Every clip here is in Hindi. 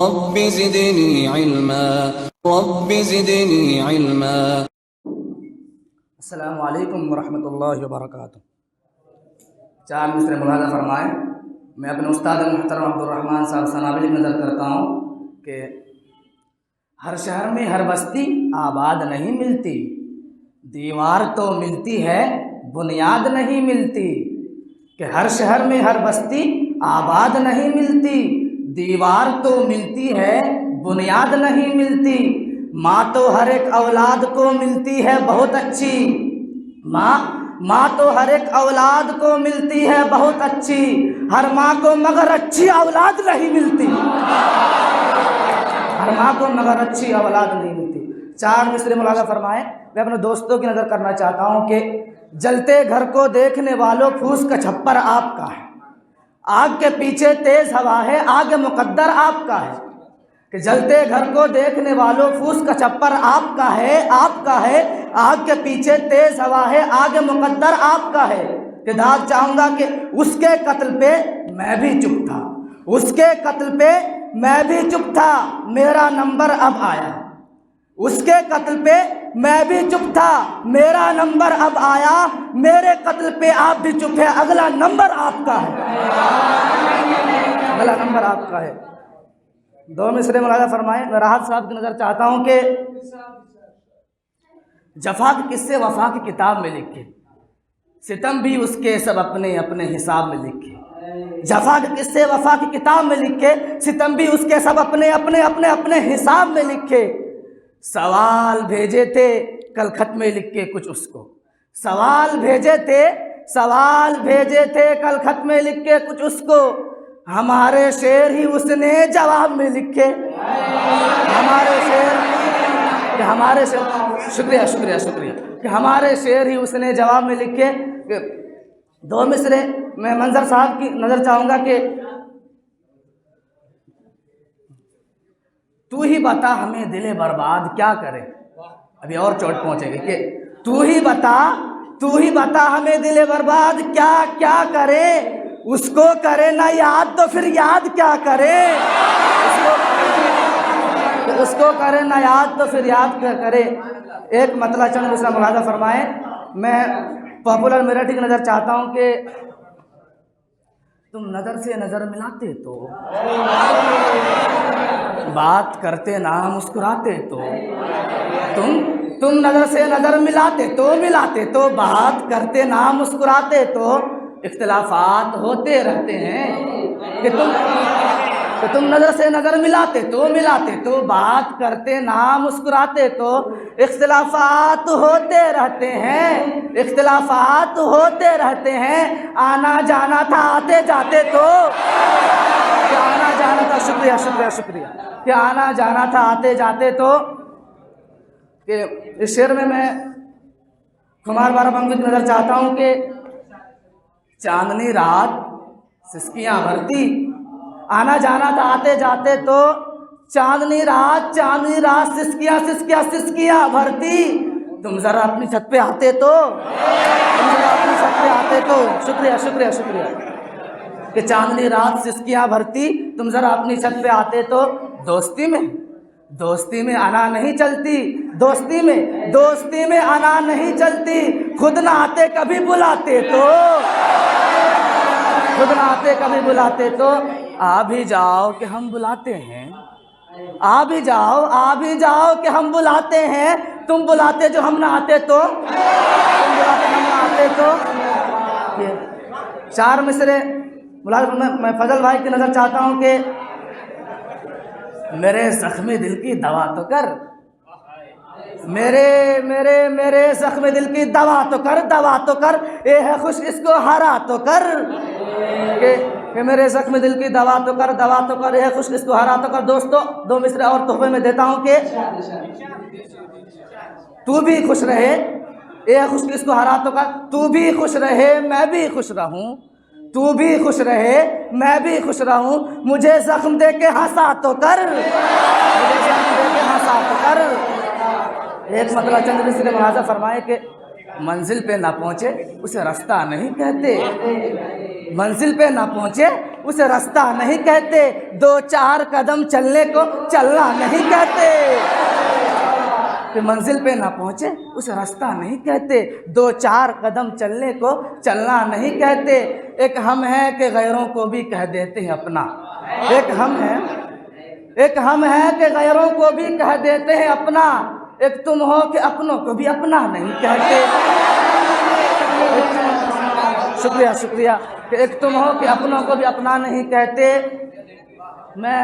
Rabbi ज़िदनी इल्मा rabbi ज़िदनी इल्मा। अस्सलामु अलैकुम वरहमतुल्लाहि वबरकातुहू। चार मिसरे मुलाज़ा फरमाएँ। मैं अपने उस्ताद मुहतरम अब्दुर्रहमान साहब सनाबिल की नज़र करता हूँ कि हर शहर में हर बस्ती आबाद नहीं मिलती, दीवार तो मिलती है बुनियाद नहीं मिलती। कि हर शहर में हर बस्ती आबाद नहीं मिलती, दीवार तो मिलती है बुनियाद नहीं मिलती। माँ तो हर एक औलाद को मिलती है बहुत अच्छी, माँ तो हर एक औलाद को मिलती है बहुत अच्छी, हर माँ को मगर अच्छी औलाद नहीं मिलती, हर माँ को मगर अच्छी औलाद नहीं मिलती। चार मिसरे मुलाज़ा फरमाए। मैं अपने दोस्तों की नज़र करना चाहता हूँ कि जलते घर को देखने वालों फूस का छप्पर आपका है, आग के पीछे तेज हवा है, आगे मुकद्दर आपका है। कि जलते घर को देखने वालों फूस का छप्पर आपका है, आपका है, आग के पीछे तेज हवा है, आगे मुकद्दर आपका है। कि दाद चाहूँगा कि उसके कत्ल पे मैं भी चुप था, उसके कत्ल पे मैं भी चुप था, मेरा नंबर अब आया। उसके कत्ल पे मैं भी चुप था, मेरा नंबर अब आया, मेरे कत्ल पे आप भी चुप है, अगला नंबर आपका है, अगला नंबर आपका है। दो मिसरे मुलाज़ा फरमाए। मैं राहत साहब की नज़र चाहता हूँ कि जफा के किस्से वफा की किताब में लिखे, सितम भी उसके सब अपने अपने हिसाब में लिखे। जफा के किस्से वफा की किताब में लिखे, सितम भी उसके सब अपने अपने अपने अपने हिसाब में लिखे। सवाल भेजे थे कल खत में लिख के कुछ उसको, सवाल भेजे थे, सवाल भेजे थे कल खत में लिख के कुछ उसको, हमारे शेर ही उसने जवाब में लिखे, हमारे शेर, हमारे शेर, शुक्रिया शुक्रिया शुक्रिया, कि हमारे शेर ही उसने जवाब में लिखे। दो मिसरे मैं मंजर साहब की नज़र चाहूँगा कि तू ही बता हमें दिले बर्बाद क्या करे। अभी और चोट पहुँचेगी कि तू ही बता हमें दिले बर्बाद क्या क्या करे, उसको करे ना याद तो फिर याद क्या करे, उसको करे ना याद तो फिर याद क्या करे। एक मतलब चंद दूसरा मुलाज़ा फरमाए। मैं पॉपुलर मेरठी की नज़र चाहता हूँ कि तुम नज़र से नज़र मिलाते तो बात करते ना मुस्कुराते तो, तुम नज़र से नज़र मिलाते तो बात करते ना मुस्कुराते तो, इख्तिलाफात होते रहते हैं। कि तुम नज़र से नज़र मिलाते तो बात करते ना मुस्कुराते तो, इख्तिलाफात होते रहते हैं, इख्तिलाफात होते रहते हैं। आना जाना था आते जाते तो, आना जाना था, शुक्रिया शुक्रिया शुक्रिया, कि आना जाना था आते जाते तो। कि इस शेर में मैं कुमार बाराबंकी की नज़र चाहता हूँ कि चांदनी रात सिसकियाँ भरती, आना जाना था आते जाते तो, चांदनी रात सिसकियाँ सिसकियाँ सिसकियाँ भरती, तुम ज़रा अपनी छत पे आते तो, तुम ज़रा अपनी छत पे आते तो, शुक्रिया शुक्रिया शुक्रिया, कि चांदनी रात सिसकियाँ भरती, तुम ज़रा अपनी छत पे आते तो। दोस्ती में आना नहीं चलती, दोस्ती में आना नहीं चलती, खुद ना आते कभी बुलाते तो, खुद ना आते कभी बुलाते तो। आ भी जाओ कि हम बुलाते हैं, आ भी जाओ कि हम बुलाते हैं, तुम बुलाते जो हम ना आते तो, तुम बुलाते हम ना आते तो। ये चार मिसरे मुलाज़ा मैं फजल भाई की नज़र चाहता हूँ कि मेरे ज़ख्मी दिल की दवा तो कर, मेरे ज़ख्मी दिल की दवा तो कर, ये है खुश इसको हरा तो कर। कि मेरे ज़ख्मी दिल की दवा तो कर, ये है खुश इसको हरा तो कर। दोस्तों दो मिसरे और तोहफे में देता हूँ कि तू भी खुश रहे, ये खुश इसको हरा तो कर, तू भी खुश रहे मैं भी खुश रहूँ, तू भी खुश रहे मैं भी खुश रहूँ, मुझे जख्म दे के हंसा तो कर, मुझे जख्म दे के हंसा तो कर। एक मतलब चंद मिसरे मुलाज़ा फरमाए कि मंजिल पे ना पहुँचे उसे रास्ता नहीं कहते, मंजिल पे ना पहुँचे उसे रास्ता नहीं कहते, 2-4 कदम चलने को चलना नहीं कहते। कि मंजिल पे ना पहुँचे उसे रास्ता नहीं कहते, 2-4 कदम चलने को चलना नहीं कहते। एक हम हैं कि गैरों को भी कह देते हैं अपना, एक हम हैं कि गैरों को भी कह देते हैं अपना, एक तुम हो कि अपनों को भी अपना नहीं कहते। शुक्रिया कि एक तुम हो कि अपनों को भी अपना नहीं कहते। मैं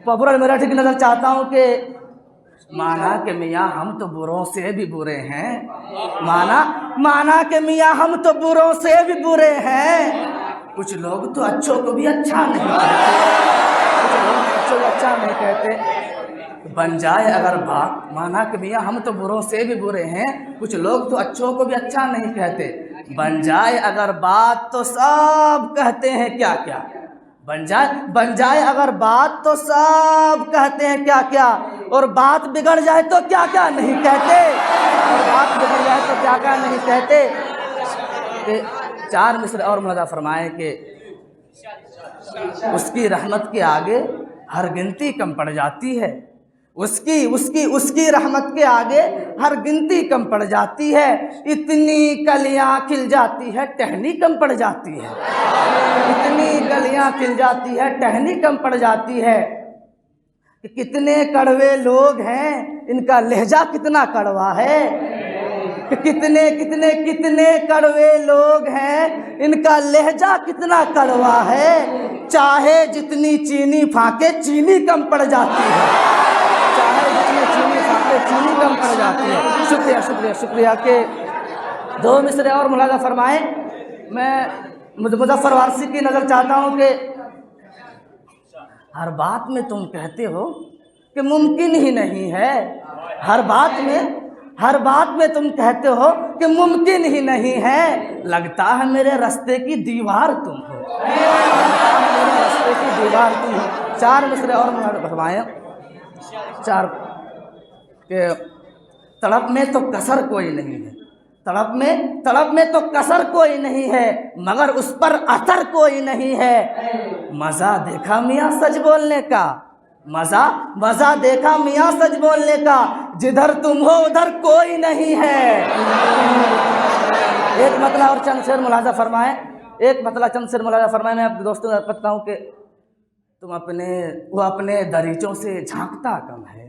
पॉपुलर मराठी की नज़र चाहता हूँ कि माना कि मियाँ हम तो बुरों से भी बुरे हैं, माना कि मियाँ हम तो बुरों से भी बुरे हैं, कुछ लोग तो अच्छों को भी अच्छा नहीं कहते, बन जाए अगर बात। माना कि मियाँ हम तो बुरों से भी बुरे हैं, कुछ लोग तो अच्छों को भी अच्छा नहीं कहते, बन जाए अगर बात तो सब कहते हैं क्या क्या, बन जाए अगर बात तो सब कहते हैं क्या क्या, और बात बिगड़ जाए तो क्या क्या नहीं कहते, और बात बिगड़ जाए तो क्या क्या नहीं कहते। कि 4 मिसरे और मुलाजा फरमाए कि उसकी रहमत के आगे हर गिनती कम पड़ जाती है, उसकी रहमत के आगे हर गिनती कम पड़ जाती है। इतनी कलियां खिल जाती है टहनी कम पड़ जाती है, इतनी कलियां खिल जाती है टहनी कम पड़ जाती है। कि कितने कड़वे लोग हैं, इनका लहजा कितना कड़वा है, कि कितने कड़वे लोग हैं, इनका लहजा कितना कड़वा है। चाहे जितनी चीनी फाके चीनी कम पड़ जाती है, चाहे जितनी चीनी फाके चीनी कम पड़ जाती है। शुक्रिया के 2 मिसरे और मुलाजा फरमाएं। मैं मुज़फ़्फ़र वारसी की नज़र चाहता हूँ कि हर बात में तुम कहते हो कि मुमकिन ही नहीं है, हर बात में तुम कहते हो कि मुमकिन ही नहीं है, लगता है मेरे रास्ते की दीवार तुम हो, लगता है मेरे रास्ते की दीवार तुम हो। 4 मिसरे और फरमाएं। 4 के तड़प में तो कसर कोई नहीं है, तड़प में तो कसर कोई नहीं है, मगर उस पर असर कोई नहीं है। मज़ा देखा मियाँ सच बोलने का, मज़ा देखा मियाँ सच बोलने का, जिधर तुम हो उधर कोई नहीं है। एक मतला और चंद शेर मुलाजा फरमाएं, मैं अपने दोस्तों से कहता हूँ कि तुम वो अपने दरीचों से झांकता कम है,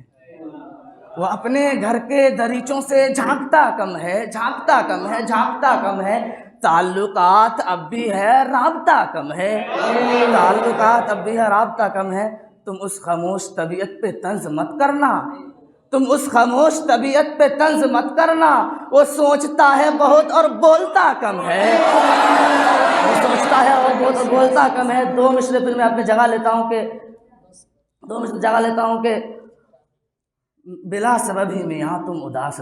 वो अपने घर के दरीचों से झांकता कम है, ताल्लुकात अब भी है राबता कम है, तुम उस खामोश तबीयत पे तंज मत करना, वो सोचता है बहुत और बोलता कम है, 2 मिसरे फिर मैं अपनी जगह लेता हूँ कि बिला सबब ही मियाँ तुम उदास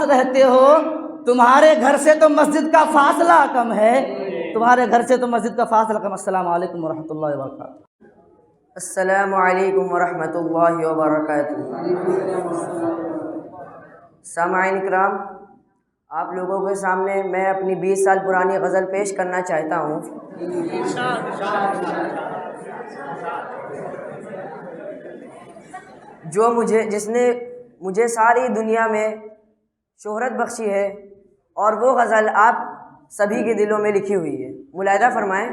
रहते हो, तुम्हारे घर से तो मस्जिद का फासला कम है, अस्सलामु अलैकुम वरहमतुल्लाहि वबरकातुहू। अस्सलामु अलैकुम वरहमतुल्लाहि वबरकातुहू। सामाईन किराम, आप लोगों के सामने मैं अपनी 20 साल पुरानी गज़ल पेश करना चाहता हूँ। जिसने मुझे सारी दुनिया में शोहरत बख्शी है, और वो गज़ल आप सभी के दिलों में लिखी हुई है। मुलाहिदा फरमाएं।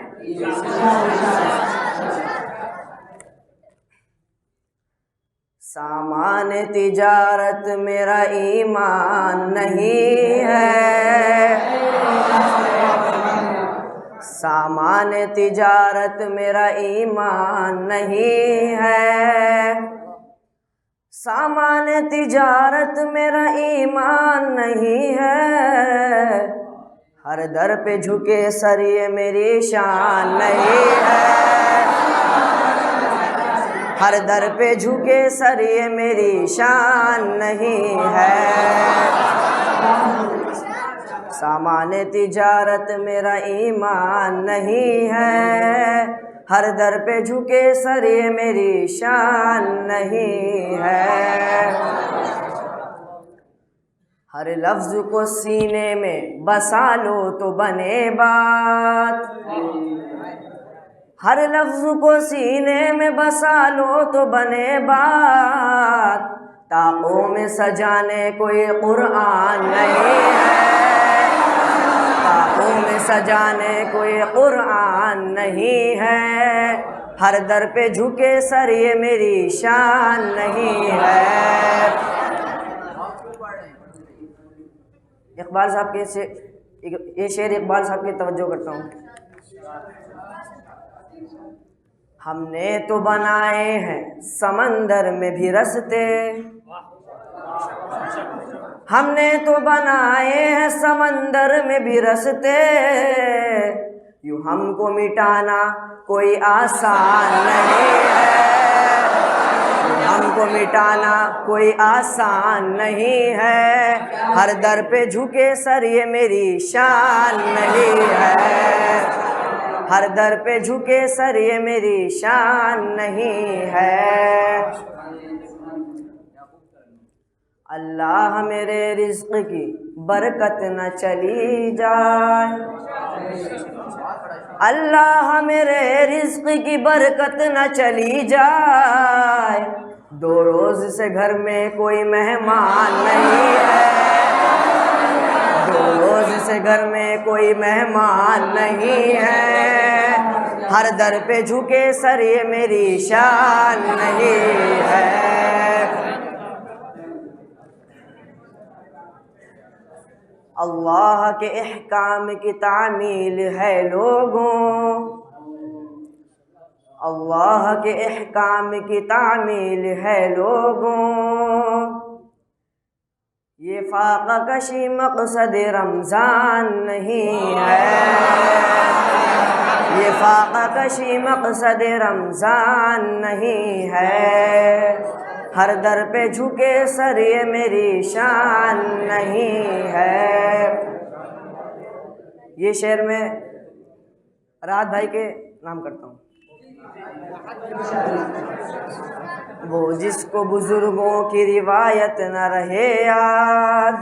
सामान तिजारत मेरा ईमान नहीं है, सामान तिजारत मेरा ईमान नहीं है, सामान तिजारत मेरा ईमान नहीं है, हर दर पे झुके सर ये मेरी शान नहीं है, हर दर पे झुके सर ये मेरी शान नहीं है, सामान तिजारत मेरा ईमान नहीं है, हर दर पे झुके सर ये मेरी शान नहीं है, हर लफ्ज को सीने में बसा लो तो बने बात, हर लफ्ज को सीने में बसा लो तो बने बात, ताकों में सजाने कोई कुरान नहीं है, ताकों में सजाने कोई कुरान नहीं है, हर दर पे झुके सर ये मेरी शान नहीं है। इकबाल साहब के से ये शेर इकबाल साहब की तवज्जो करता हूँ। हमने तो बनाए हैं समंदर में भी रस्ते, हमने तो बनाए हैं समंदर में भी रस्ते, यूँ हमको मिटाना कोई आसान नहीं है, हमको मिटाना कोई आसान नहीं है, हर दर पे झुके सर ये मेरी शान नहीं है, हर दर पे झुके सर ये मेरी शान नहीं है। अल्लाह मेरे रिज़्क़ की बरकत न चली जाए, अल्लाह मेरे रिज़्क़ की बरकत न चली जाए, दो रोज़ से घर में कोई मेहमान नहीं है, दो रोज़ से घर में कोई मेहमान नहीं है, हर दर पे झुके सर ये मेरी शान नहीं है। अल्लाह के अहकाम की तामील है लोगों, अल्लाह के अहकाम की तामील है लोगों, ये फाक़ा कशी मक़सद रमज़ान नहीं है, ये फाक़ा कशी मक़सद रमज़ान नहीं है, हर दर पे झुके सर ये मेरी शान नहीं है। ये शेर में राहत भाई के नाम करता हूँ। वो जिसको बुजुर्गों की रिवायत न रहे याद,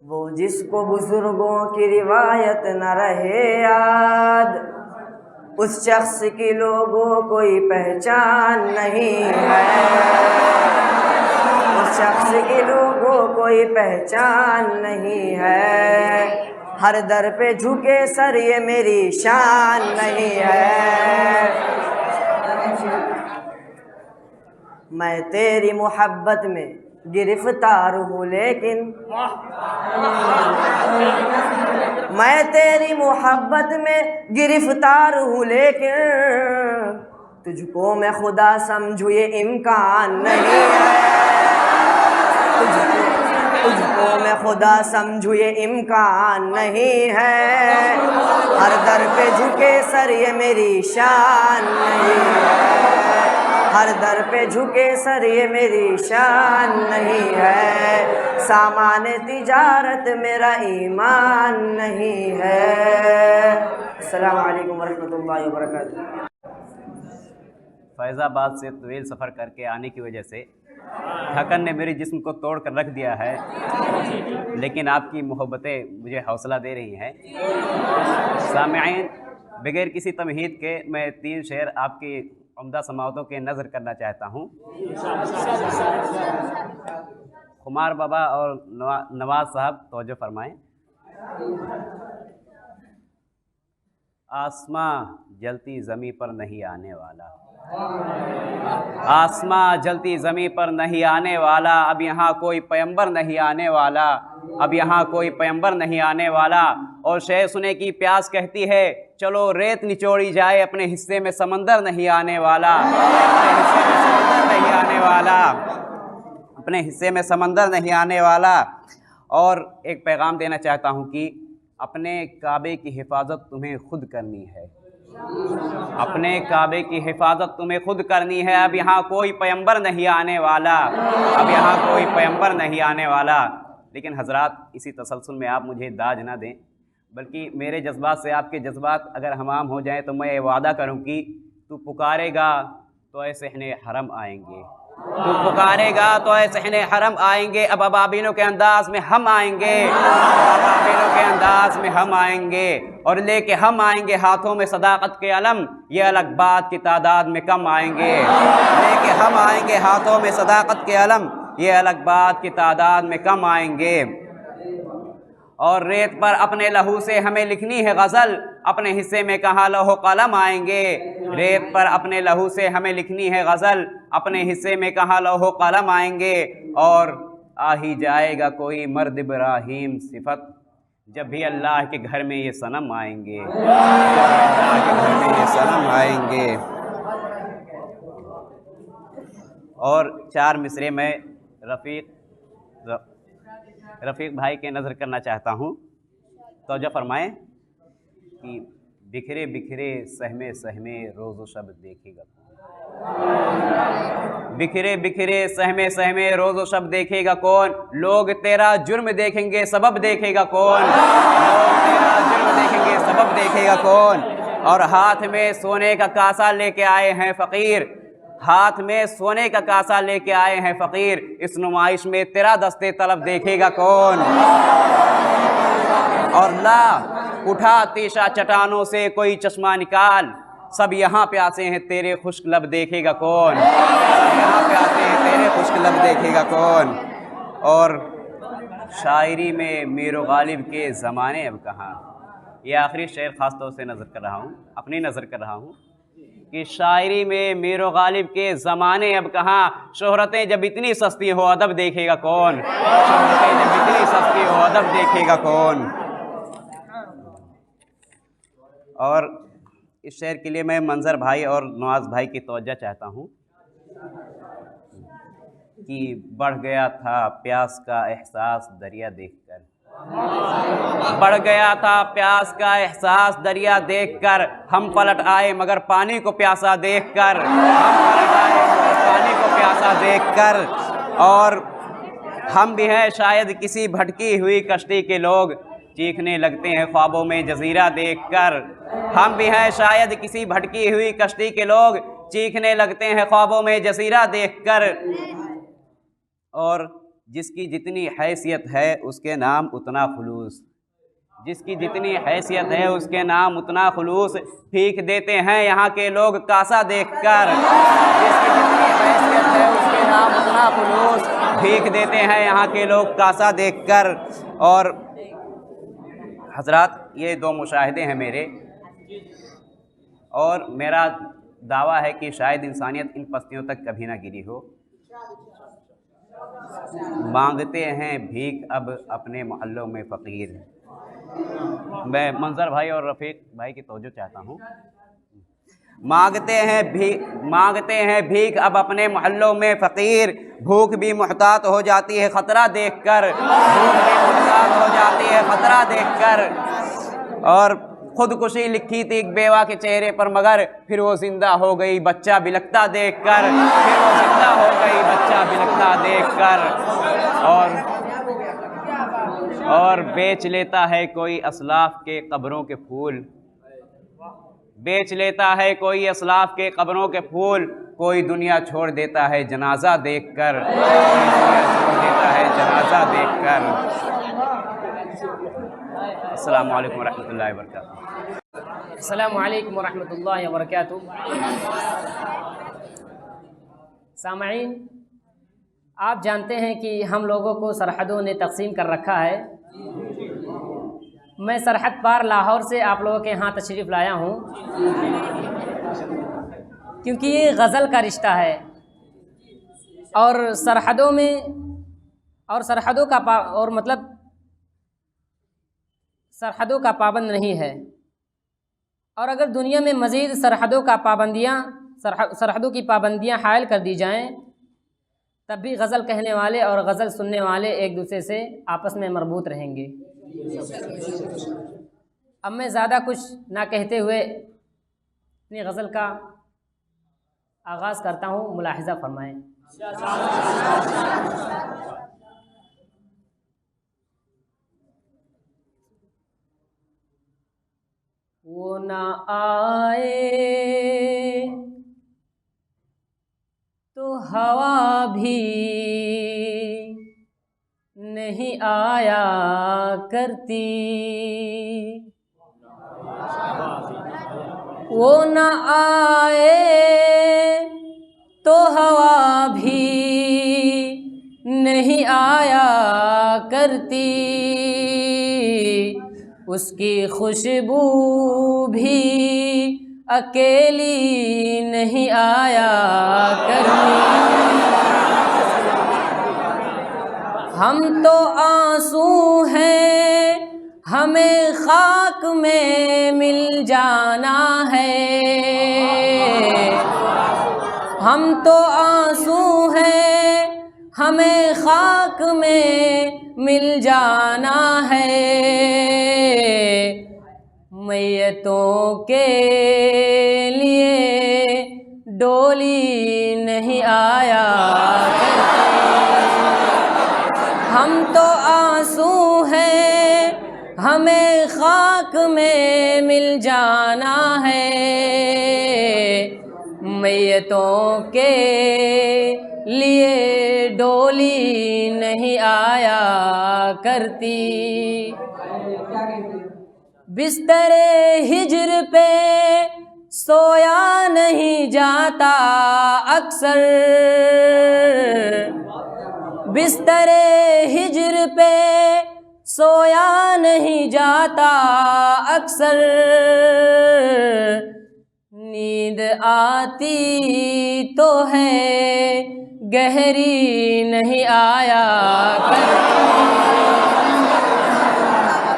वो जिसको बुजुर्गों की रिवायत न रहे याद, उस शख्स की लोगों कोई पहचान नहीं है, उस शख्स की लोगों कोई पहचान नहीं है, हर दर पे झुके सर ये मेरी शान नहीं है। मैं तेरी मोहब्बत में गिरफ्तार हूँ लेकिन, मैं तेरी मोहब्बत में गिरफ्तार हूँ लेकिन, तुझको मैं खुदा समझूँ ये इम्कान नहीं है, तुझको मैं खुदा समझूँ ये इम्कान नहीं है, हर दर पे झुके सर ये मेरी शान नहीं है, हर दर पे झुके सर ये मेरी शान नहीं है, सामान तिजारत मेरा ईमान नहीं है। अस्सलामु अलैकुम वरहमतुल्लाहि वबरकातुहू। फैज़ाबाद से तवील सफ़र करके आने की वजह से थकन ने मेरे जिस्म को तोड़ कर रख दिया है, लेकिन आपकी मोहब्बतें मुझे हौसला दे रही हैं। सामईन, बगैर किसी तमहीद के मैं 3 शेर आपकी उम्दा समाअतों के नज़र करना चाहता हूँ। खुमार बाबा और नवाज़ साहब तवज्जो फरमाएँ। आसमां जलती ज़मीं पर नहीं आने वाला, आसमां जलती ज़मीं पर नहीं आने वाला, अब यहाँ कोई पैगंबर नहीं आने वाला, अब यहाँ कोई पैगंबर नहीं आने वाला। और शेर सुने की प्यास कहती है, चलो रेत निचोड़ी जाए, अपने हिस्से में समंदर नहीं आने वाला, अपने हिस्से में समंदर नहीं आने वाला, अपने हिस्से में समंदर नहीं आने वाला। और एक पैगाम देना चाहता हूँ कि अपने काबे की हिफाजत तुम्हें खुद करनी है, अपने काबे की हिफाजत तुम्हें खुद करनी है। अब यहाँ कोई पैगंबर नहीं आने वाला, अब यहाँ कोई पैगंबर नहीं आने वाला। लेकिन हजरात, इसी तसलसल में आप मुझे दाज ना दें, बल्कि मेरे जज्बात से आपके जज्बात अगर हमाम हो जाएं तो मैं ये वादा करूं कि तू पुकारेगा तो ऐसे सहने हरम आएंगे, तू पुकारेगा तो ऐ सहने हरम आएंगे। अब अबाबीलों के अंदाज में हम आएंगे, अबाबीलों के अंदाज में हम आएंगे और लेके हम आएंगे हाथों में सदाकत के अलम। ये अलग बात की तादाद में कम आएंगे, लेके हम आएंगे हाथों में सदाकत के अलम। ये अलग बात की तादाद में कम आएंगे। और रेत पर अपने लहू से हमें लिखनी है गज़ल, अपने हिस्से में कहाँ लौह कलम आएंगे। रेत पर अपने लहू से हमें लिखनी है गज़ल, अपने हिस्से में कहाँ लौह कलम आएंगे। और आ ही जाएगा कोई मर्द इब्राहीम सिफत, जब भी अल्लाह के घर में ये सनम आएंगे, अल्लाह के घर में ये सनम आएंगे। और 4 मिसरे में रफ़ीक भाई के नज़र करना चाहता हूँ। तवज्जो फरमाएं कि बिखरे बिखरे सहमे सहमे रोज़ो शब देखेगा, बिखरे बिखरे सहमे सहमे रोज़ो शब देखेगा कौन। लोग तेरा जुर्म देखेंगे सबब देखेगा कौन, लोग तेरा जुर्म देखेंगे सबब देखेगा कौन। और हाथ में सोने का कासा लेके आए हैं फ़कीर, हाथ में सोने का कासा लेके आए हैं फ़कीर। इस नुमाइश में तेरा दस्ते तलब देखेगा कौन। और ला उठा तीशा चट्टानों से कोई चश्मा निकाल, सब यहाँ प्यासे हैं तेरे खुश्क लब देखेगा कौन, सब यहाँ प्यासे हैं तेरे खुश्क लब देखेगा कौन। और शायरी में मीर गालिब के ज़माने अब कहाँ। ये आखिरी शेर ख़ास तौर से नज़र कर रहा हूँ, अपनी नज़र कर रहा हूँ कि शायरी में मीर गालिब के ज़माने अब कहाँ। शोहरतें जब इतनी सस्ती हो अदब देखेगा कौन, शोहरतें जब इतनी सस्ती हो अदब देखेगा कौन। और इस शेर के लिए मैं मंजर भाई और नवाज भाई की तवज्जो चाहता हूँ कि बढ़ गया था प्यास का एहसास दरिया देखकर, बढ़ गया था प्यास का एहसास दरिया देखकर। हम पलट आए मगर पानी को प्यासा देखकर, हम पलट आए मगर पानी को प्यासा देखकर। और हम भी हैं शायद किसी भटकी हुई कश्ती के लोग, चीखने लगते हैं ख्वाबों में जजीरा देखकर। हम भी हैं शायद किसी भटकी हुई कश्ती के लोग, चीखने लगते हैं ख्वाबों में जजीरा देखकर। और जिसकी जितनी हैसियत है उसके नाम उतना खुलूस, जिसकी जितनी हैसियत है उसके नाम उतना खुलूस। भीख देते हैं यहाँ के लोग कासा देखकर, जिसकी जितनी हैसियत है उसके नाम उतना खुलूस। भीख देते हैं यहाँ के लोग कासा देखकर। और हजरात ये 2 मुशाहिदे हैं मेरे, और मेरा दावा है कि शायद इंसानियत इन पस्तियों तक कभी ना गिरी हो। मांगते हैं भीख अब अपने मोहल्लों में फ़कीर। मैं मंजर भाई और रफ़ीक भाई की तवज्जो चाहता हूँ। मांगते हैं भीख अब अपने मोहल्लों में फ़कीर। भूख भी मुहतात हो जाती है ख़तरा देखकर, भूख भी मुहतात हो जाती है ख़तरा देखकर। और खुदकुशी लिखी थी एक बेवा के चेहरे पर मगर फिर वो जिंदा हो गई बच्चा बिलखता देखकर, फिर वो जिंदा हो गई बच्चा बिलखता देखकर। और बेच लेता है कोई असलाफ के कब्रों के फूल, बेच लेता है कोई असलाफ के कब्रों के फूल। कोई दुनिया छोड़ देता है जनाजा देखकर, कोई दुनिया छोड़ देता है जनाजा देखकर। अस्सलामु अलैकुम वरहमतुल्लाहि वबरकातुहू। अस्सलामु अलैकुम वरहमतुल्लाहि वबरकातुहू। सामईन, आप जानते हैं कि हम लोगों को सरहदों ने तकसीम कर रखा है। मैं सरहद पार लाहौर से आप लोगों के यहाँ तशरीफ़ लाया हूँ क्योंकि ये गज़ल का रिश्ता है और सरहदों में और सरहदों का सरहदों का पाबंद नहीं है। और अगर दुनिया में मज़ीद सरहदों की पाबंदियाँ हायल कर दी जाएं तब भी गज़ल कहने वाले और गज़ल सुनने वाले एक दूसरे से आपस में मरबूत रहेंगे। अब मैं ज़्यादा कुछ ना कहते हुए अपनी गज़ल का आगाज़ करता हूँ, मुलाहिज़ा फरमाएं। वो ना आए तो हवा भी नहीं आया करती, वो न आए तो हवा भी नहीं आया करती, उसकी खुशबू भी अकेली नहीं आया करती। हम तो आंसू हैं, हमें खाक में मिल जाना है। हम तो आंसू हैं, हमें खाक में मिल जाना है। मैयतों के लिए डोली नहीं आया करती। हम तो आंसू हैं, हमें खाक में मिल जाना है। मैयतों के लिए डोली नहीं आया करती। बिस्तरे हिज्र पे सोया नहीं जाता अक्सर, बिस्तरे हिज्र पे सोया नहीं जाता अक्सर। नींद आती तो है, गहरी नहीं आया करती।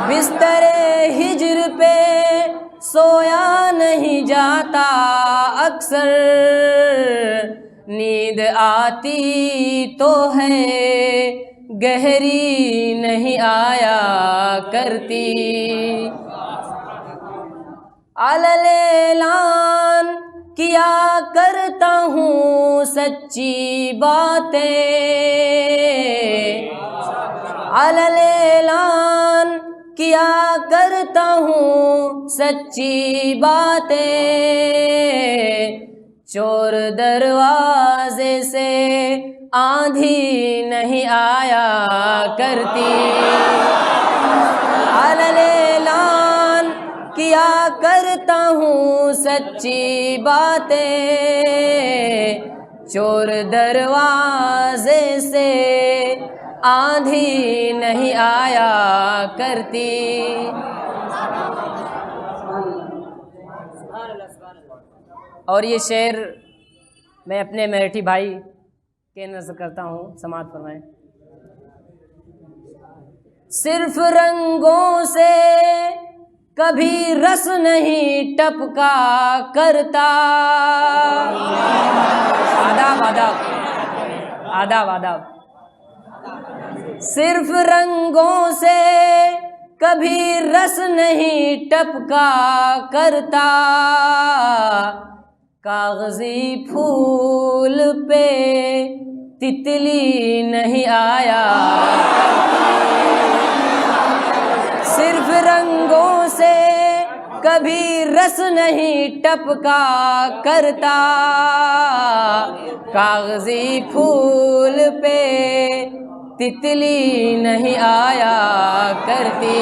बिस्तरे हिज्र पे सोया नहीं जाता अक्सर। नींद आती तो है, गहरी नहीं आया करती। अललेलान किया करता हूँ सच्ची बातें, अललेलान किया करता हूँ सच्ची बातें। चोर दरवाजे से आंधी नहीं आया करती। अललेलान किया करता हूँ सच्ची बातें। चोर दरवाजे से आंधी नहीं आया करती। और ये शेर मैं अपने मराठी भाई के नज़र करता हूँ, समाज फरमाएं। सिर्फ रंगों से कभी रस नहीं टपका करता। आदाब आदाब आदाब आदाब। सिर्फ रंगों से कभी रस नहीं टपका करता। कागजी फूल पे तितली नहीं आया। सिर्फ रंगों से कभी रस नहीं टपका करता। कागजी फूल पे तितली नहीं आया करती।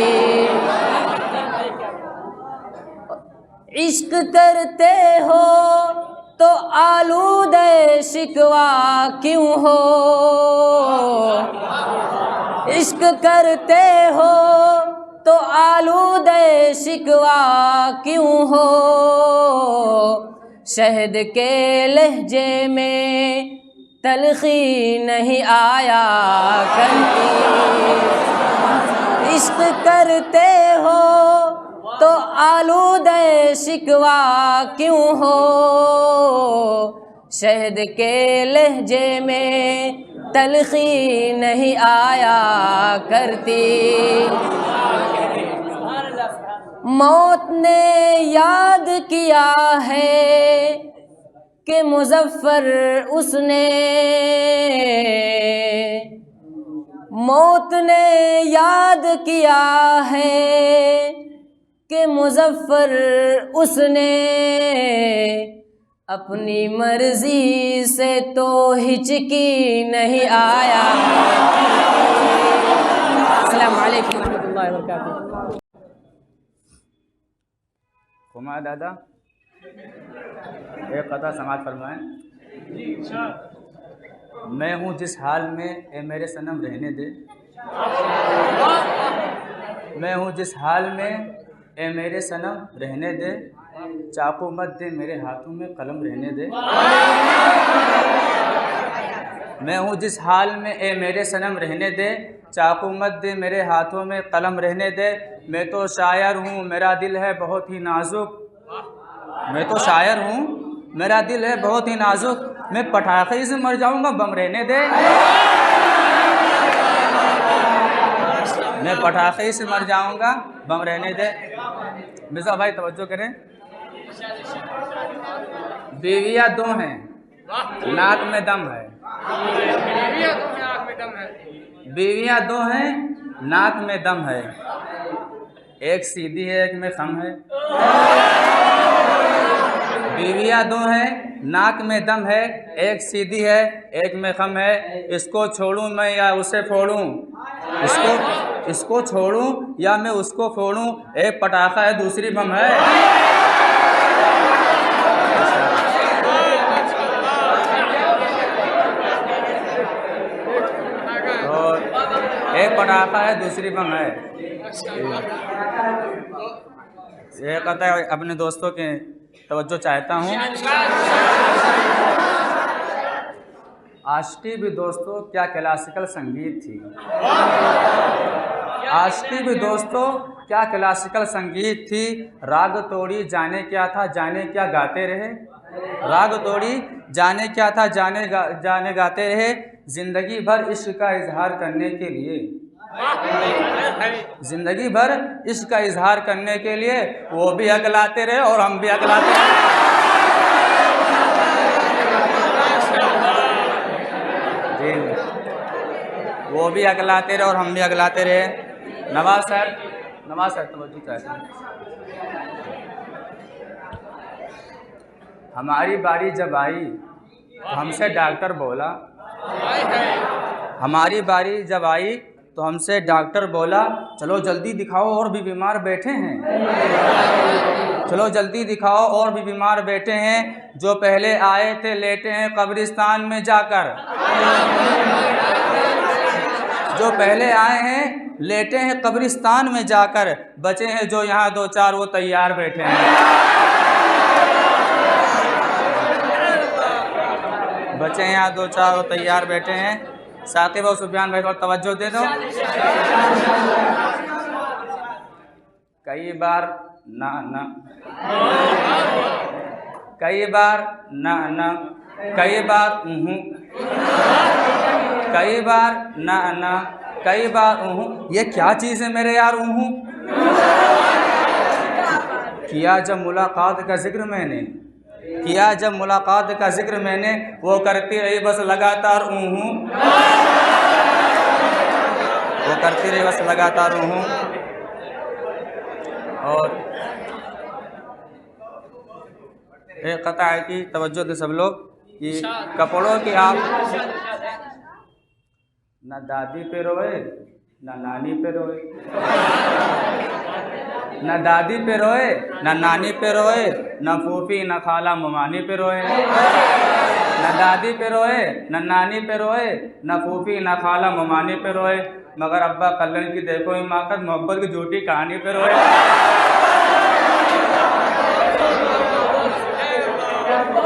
इश्क करते हो तो आलूदे शिकवा क्यों हो। इश्क करते हो तो आलूदे शिकवा क्यों हो। शहद के लहजे में तलखी नहीं आया करती। इश्क करते हो तो आलूदे शिकवा क्यों हो। शहद के लहजे में तलखी नहीं आया करती। मौत ने याद किया है कि मुज़फ़्फ़र उसने। मौत ने याद किया है कि मुज़फ़्फ़र उसने। अपनी मर्जी से तो हिचकी नहीं आया। अस्सलाम वालेकुम रहमतुल्लाहि व बरकातुहू। हुमा दादा एक कथा समाज फरमाएं। मैं हूँ जिस हाल में ए मेरे सनम रहने दे, मैं हूँ जिस हाल में ए मेरे सनम रहने दे, चाकू मत दे मेरे हाथों में कलम रहने दे। मैं हूँ जिस हाल में ए मेरे सनम रहने दे, चाकू मत दे मेरे हाथों में कलम रहने दे। मैं तो शायर हूँ मेरा दिल है बहुत ही नाजुक, मैं तो शायर हूँ मेरा दिल है बहुत ही नाजुक, मैं पटाखे से मर जाऊँगा बम रहने दे, मैं पटाखे से मर जाऊँगा बम रहने दे। मिर्ज़ा भाई तवज्जो करें। बीवियाँ दो हैं नाक में दम है, बीवियाँ दो हैं नाक में दम है, एक सीधी है एक में खम है। बीवियाँ दो हैं नाक में दम है, एक सीधी है एक में खम है। इसको छोड़ूं मैं या उसे फोड़ूं, इसको छोड़ूं या मैं उसको फोड़ूं, एक पटाखा है दूसरी बम है। और एक पटाखा है दूसरी बम है। ये कहता है अपने दोस्तों के तवज्जो चाहता हूँ। आशिकी भी दोस्तों क्या क्लासिकल संगीत थी, आशिकी भी दोस्तों क्या क्लासिकल संगीत थी। राग तोड़ी जाने क्या था जाने क्या गाते रहे, राग तोड़ी जाने क्या था जाने गाते रहे। जिंदगी भर इश्क का इजहार करने के लिए, जिंदगी भर इश्क का इजहार करने के लिए वो भी अगलाते रहे और हम भी अगलाते रहे। जी वो भी अगलाते रहे और हम भी अगलाते रहे। नवाज सर तवज्जो चाहते हैं। हमारी बारी जब आई तो हमसे डॉक्टर बोला, हमारी बारी जब आई तो हमसे डॉक्टर बोला चलो जल्दी दिखाओ और भी बीमार बैठे हैं, चलो जल्दी दिखाओ और भी बीमार बैठे हैं। जो पहले आए थे लेटे हैं कब्रिस्तान में जाकर, जो पहले आए हैं लेटे हैं कब्रिस्तान में जाकर। बचे हैं जो यहाँ दो चार वो तैयार बैठे हैं, बचे हैं यहाँ दो चार वो तैयार बैठे हैं। साकिब और सुफियान भाई को तवज्जो दे दो। कई बार ना ना, कई बार ना ना, कई बार कई बार ना ना, कई बार ये क्या चीज़ है मेरे यार किया जब मुलाकात का जिक्र मैंने, किया जब मुलाकात का जिक्र मैंने, वो करती रही बस लगातार वो करती रही बस लगातार और एक कथा है कि तवज्जो दे सब लोग कि कपड़ों की आप ना दादी पे रोए ना नानी पे रोए, ना दादी पे रोए ना नानी पे रोए, ना फूफी ना खाला ममानी पे रोए, ना दादी पे रोए ना नानी पे रोए, ना फूफी ना खाला ममानी पे रोए, मगर अब्बा कल्लन की देखो हिमाकत मोहब्बत की झूठी कहानी पे रोए।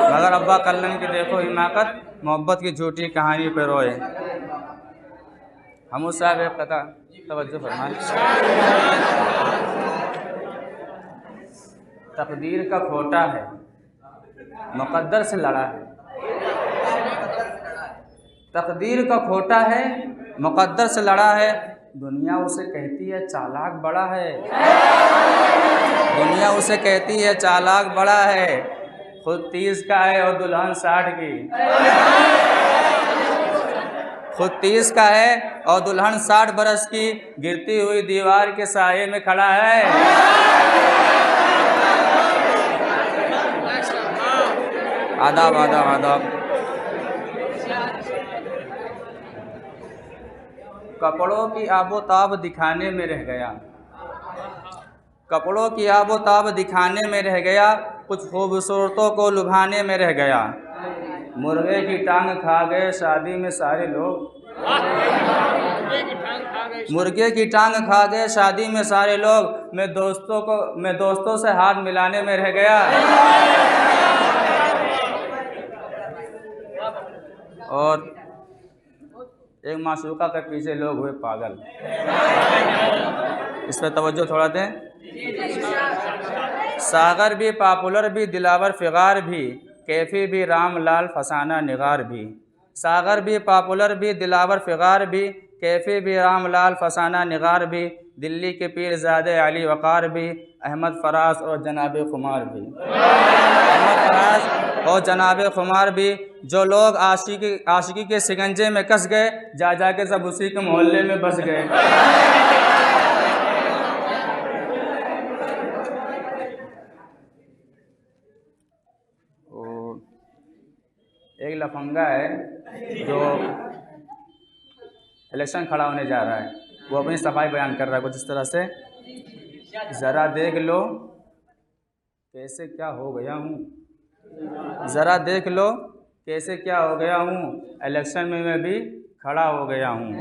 मगर अब्बा कल्लन की देखो हिमाकत मोहब्बत की झूठी कहानी पे रोए। हम उस साहब एक कथा तवज्जो फरमाएं। तकदीर का खोटा है मुकद्दर से लड़ा है, तकदीर का खोटा है मुकद्दर से लड़ा है। दुनिया उसे कहती है चालाक बड़ा है, दुनिया उसे कहती है चालाक बड़ा है। खुद 30 का है और दुल्हन 60 की, खुद 30 का है और दुल्हन 60 बरस की, गिरती हुई दीवार के साये में खड़ा है। आदाब आदाब आदाब। कपड़ों की आबोताब दिखाने में रह गया, कपड़ों की आबोताब दिखाने में रह गया, कुछ खूबसूरतों को लुभाने में रह गया। मुर्गे की टांग खा गए शादी में सारे लोग, मुर्गे की टांग खा गए शादी में सारे लोग। मैं दोस्तों से हाथ मिलाने में रह गया। और एक माशूका के पीछे लोग हुए पागल। इस पर तवज्जो थोड़ा दें। सागर भी पॉपुलर भी दिलावर फिगार भी, कैफी भी रामलाल फसाना निगार भी। सागर भी पॉपुलर भी दिलावर फिगार भी, कैफी भी रामलाल फसाना निगार भी। दिल्ली के पीरज़ादे अली वक़ार भी, अहमद फराज और जनाब खुमार भी। अहमद फराज और जनाब खुमार भी। जो लोग आशिकी के शिकंजे में कस गए, जा के सब उसी के मोहल्ले में बस गए। एक लफंगा है जो इलेक्शन खड़ा होने जा रहा है, वो अपनी सफाई बयान कर रहा है कुछ इस तरह से, ज़रा देख लो कैसे क्या हो गया हूँ, ज़रा देख लो कैसे क्या हो गया हूँ, इलेक्शन में मैं भी खड़ा हो गया हूँ।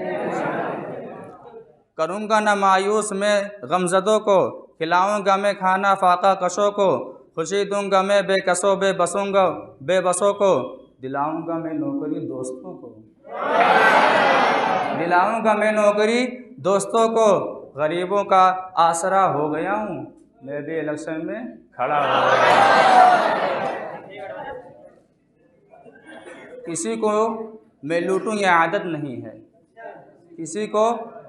करूँगा न मायूस मैं गमज़दों को, खिलाऊँगा मैं खाना फाका कशों को, खुशी दूँगा मैं बेबसों को, दिलाऊँगा मैं नौकरी दोस्तों को, दिलाऊँगा मैं नौकरी दोस्तों को। गरीबों का आसरा हो गया हूँ, मैं भी इलेक्शन में खड़ा हो गया। किसी को मैं लूटूँ ये आदत नहीं है, किसी को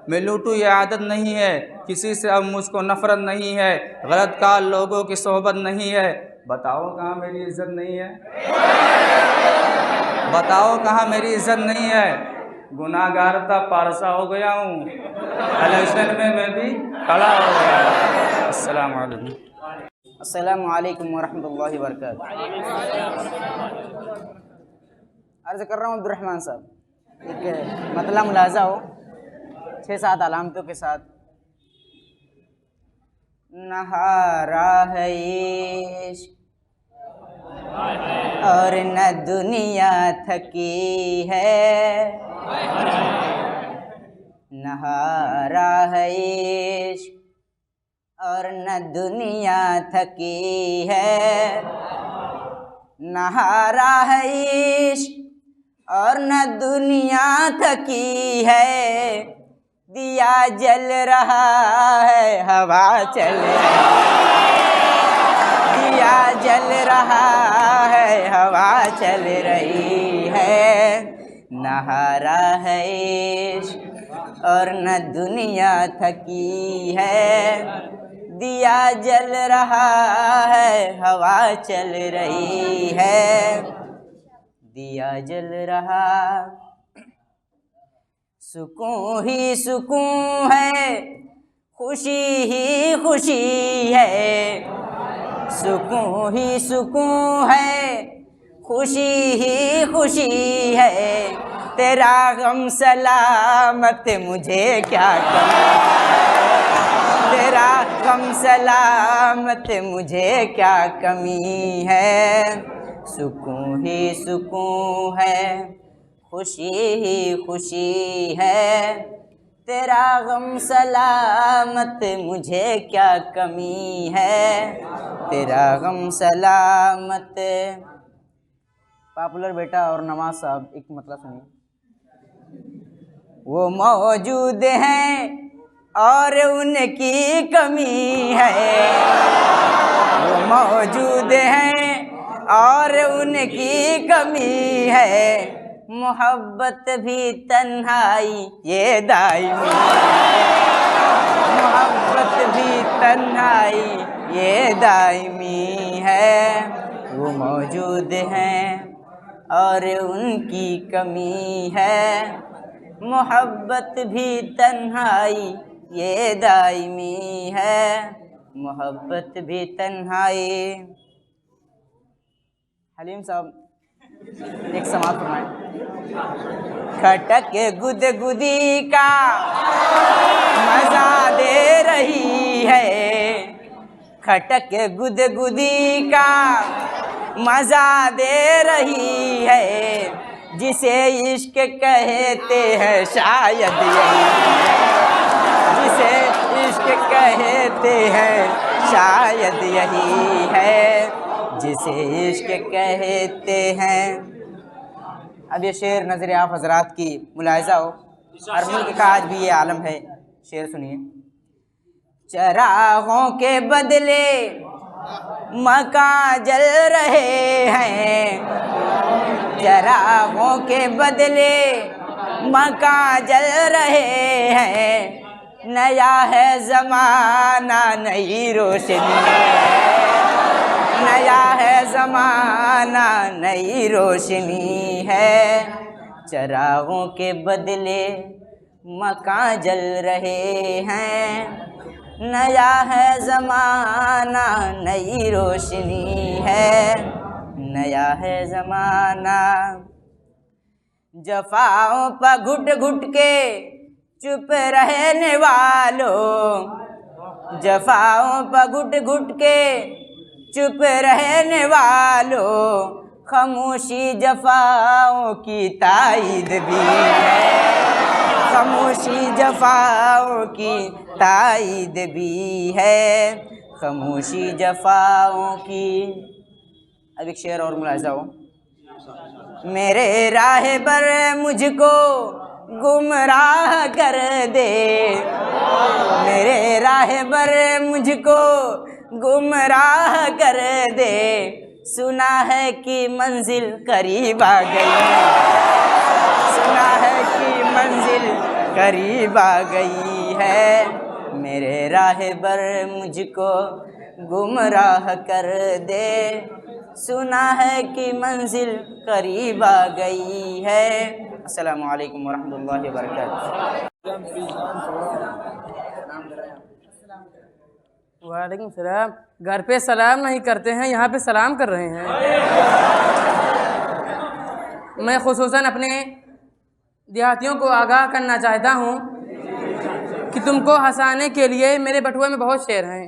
मैं लूटूँ ये आदत नहीं है, किसी से अब मुझको नफ़रत नहीं है, गलत का लोगों की सोहबत नहीं है। बताओ कहाँ मेरी इज़्ज़त नहीं है, बताओ कहाँ मेरी इज़्ज़त नहीं है। गुनाहगार था पारसा हो गया हूँ, इलेक्शन में मैं भी खड़ा हो गया। अस्सलाम वालेकुम। अस्सलामु अलैकुम वरहमतुल्लाहि वबरकातुहू। अर्ज़ कर रहा हूँ अब्दुर्रहमान साहब, एक मतला मुलाजा हो 6-7 अलामतों के साथ। नहारा है इश्क और न दुनिया थकी है, नहारा है इश्क और न दुनिया थकी है, नहारा है इश्क और न दुनिया थकी है। दिया जल रहा है हवा चल रही, दिया जल रहा है हवा चल रही है। नहारा है इश्क और न दुनिया थकी है, दिया जल रहा है हवा चल रही है, दिया जल रहा। सुकून ही सुकून है, खुशी ही खुशी है, सुकून ही सुकून है, खुशी ही खुशी है। तेरा गम सलामत मुझे क्या कमी, तेरा गम सलामत मुझे क्या कमी है। सुकून ही सुकून है, खुशी ही खुशी है, तेरा गम सलामत मुझे क्या कमी है, तेरा गम सलामत। पॉपुलर बेटा और नवाज साहब एक मतलब सुनिए। वो मौजूद हैं और उनकी कमी है, वो मौजूद हैं और उनकी कमी है। मोहब्बत भी तन्हाई ये दायमी है, मोहब्बत भी तन्हाई ये दायमी है। वो मौजूद हैं और उनकी कमी है, मोहब्बत भी तन्हाई ये दायमी है, मोहब्बत भी तन्हाई। हलीम साहब एक समाप्त फरमाएं। खटक गुदगुदी का मजा दे रही है, खटक गुदगुदी का मजा दे रही है, जिसे इश्क कहते हैं शायद यही है, जिसे इश्क कहते हैं शायद यही है, जिसे इश्क कहते हैं। अब ये शेर नज़र आप हजरात की मुलाहिज़ा हो, हर मुल्क का आज भी ये आलम है। शेर सुनिए। चरागों के बदले मकान जल रहे हैं, चरागों के बदले मकान जल रहे हैं, नया है ज़माना नई रोशनी है, नया है ज़माना नई रोशनी है, चरागों के बदले मकान जल रहे हैं, नया है ज़माना नई रोशनी है, नया है ज़माना। जफ़ाओं पर घुट घुट के चुप रहने वालों, जफ़ाओं पर घुट घुट के चुप रहने वालों, खामोशी जफ़ाओं की ताईद भी है, खामोशी जफ़ाओं की ताईद भी है, खामोशी जफ़ाओं की। अब एक शेर और मुलाहिज़ा हो। मेरे राह पर मुझको गुमराह कर दे, मेरे राह पर मुझको गुमराह कर दे, सुना है कि मंजिल करीब आ गई, सुना है कि मंजिल करीब आ गई है, मेरे राह पर मुझको गुमराह कर दे, सुना है कि मंजिल करीब आ गई है। अस्सलामु अलैकुम वरहमतुल्लाहि वबरकातुहू। वालेकुम सलाम। घर पे सलाम नहीं करते हैं, यहाँ पे सलाम कर रहे हैं। मैं खुसूसन अपने देहातियों को आगाह करना चाहता हूँ कि तुमको हंसाने के लिए मेरे बटुए में बहुत शेर हैं,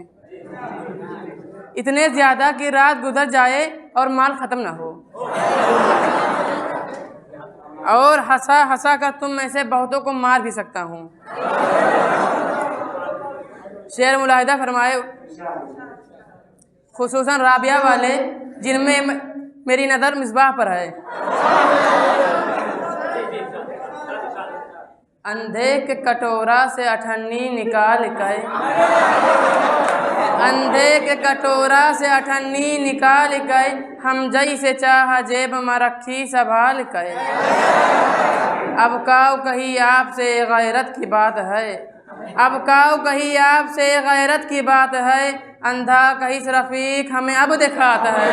इतने ज़्यादा कि रात गुजर जाए और माल ख़त्म ना हो, और हंसा हंसा कर तुम में से बहुतों को मार भी सकता हूँ। शेर मुलाहिदा फरमाए, खुसूसन राबिया वाले जिनमें मेरी नज़र मिसबाह पर है। अंधे के कटोरा से अठन्नी निकाल कर, अंधे के कटोरा से अठन्नी निकाल कर, हम जई से चाह जेब में रखी संभाल कर। अब काऊ कही आपसे गैरत की बात है, अब काऊ कही आपसे गैरत की बात है, अंधा कहीं रफ़ीक हमें अब दिखाता है,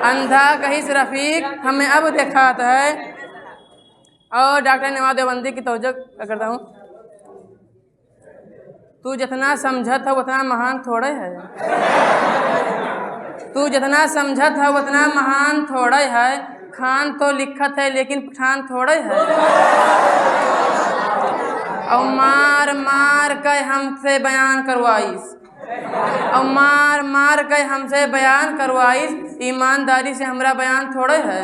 अंधा कहीं रफ़ीक हमें अब दिखाता है। और डॉक्टर नवाज देवबंदी की तवज्जो करता हूँ, तू जितना समझत है उतना महान थोड़े है, तू जितना समझत है उतना महान थोड़े है, खान तो लिखत है लेकिन पठान थोड़े है। और मार मार कर हमसे बयान करवाइस, और मार मार कर हमसे बयान करवाइस, ईमानदारी से हमरा बयान थोड़े है।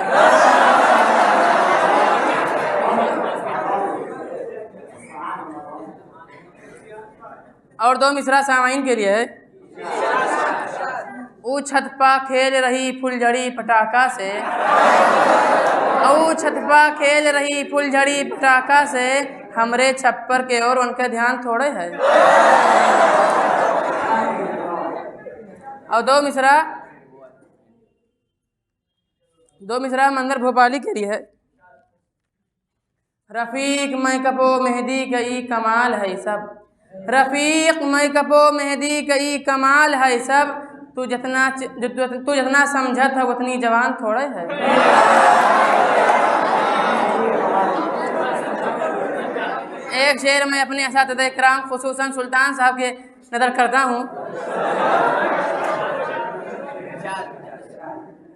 और दो मिसरा सामाइन के लिए है। ऊ छत पा खेल रही फुलझड़ी पटाखा से, ऊ छत पा खेल रही फुलझड़ी पटाखा से, हमरे छप्पर के और उनके ध्यान थोड़े है। और दो मिसरा मंदिर भोपाली के लिए है। रफ़ीक मैं कपो मेहंदी कई कमाल है सब, रफ़ीक मैं कपो मेहंदी कई कमाल है सब, तू जितना समझत है उतनी जवान थोड़े है। एक शेर मैं अपने असातिज़ा इकराम खुसूसन सुल्तान साहब के नज़र करता हूँ।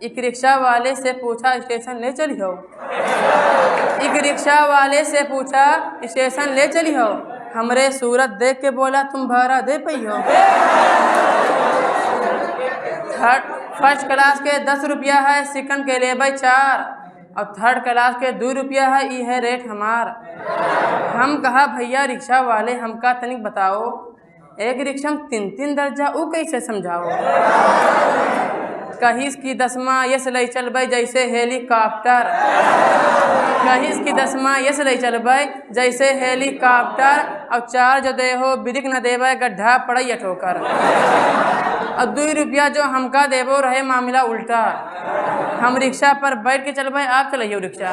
एक रिक्शा वाले से पूछा स्टेशन ले चली हो। एक रिक्शा वाले से पूछा स्टेशन ले चली हो। हमरे सूरत देख के बोला तुम भाड़ा दे पई हो। फर्स्ट क्लास के 10 रुपया है, सेकंड के लेबै 4 और थर्ड क्लास के 2 रुपया है, ये है रेट हमार। हम कहा भैया रिक्शा वाले हमका तनिक बताओ, एक रिक्शा में 3-3 दर्जा वो कैसे समझाओ। कहीं की 10वां यस ले चलबै जैसे हेलीकॉप्टर, कहीं की 10वां यस ले चलबै जैसे हेलीकॉप्टर, और 4 जो दे हो बिदिक न देबै गड्ढा पड़ै ठोकर। और 2 रुपया जो हमका देवो रहे मामला उल्टा। हम रिक्शा पर बैठ के चलबै, आप चलाइयो रिक्शा।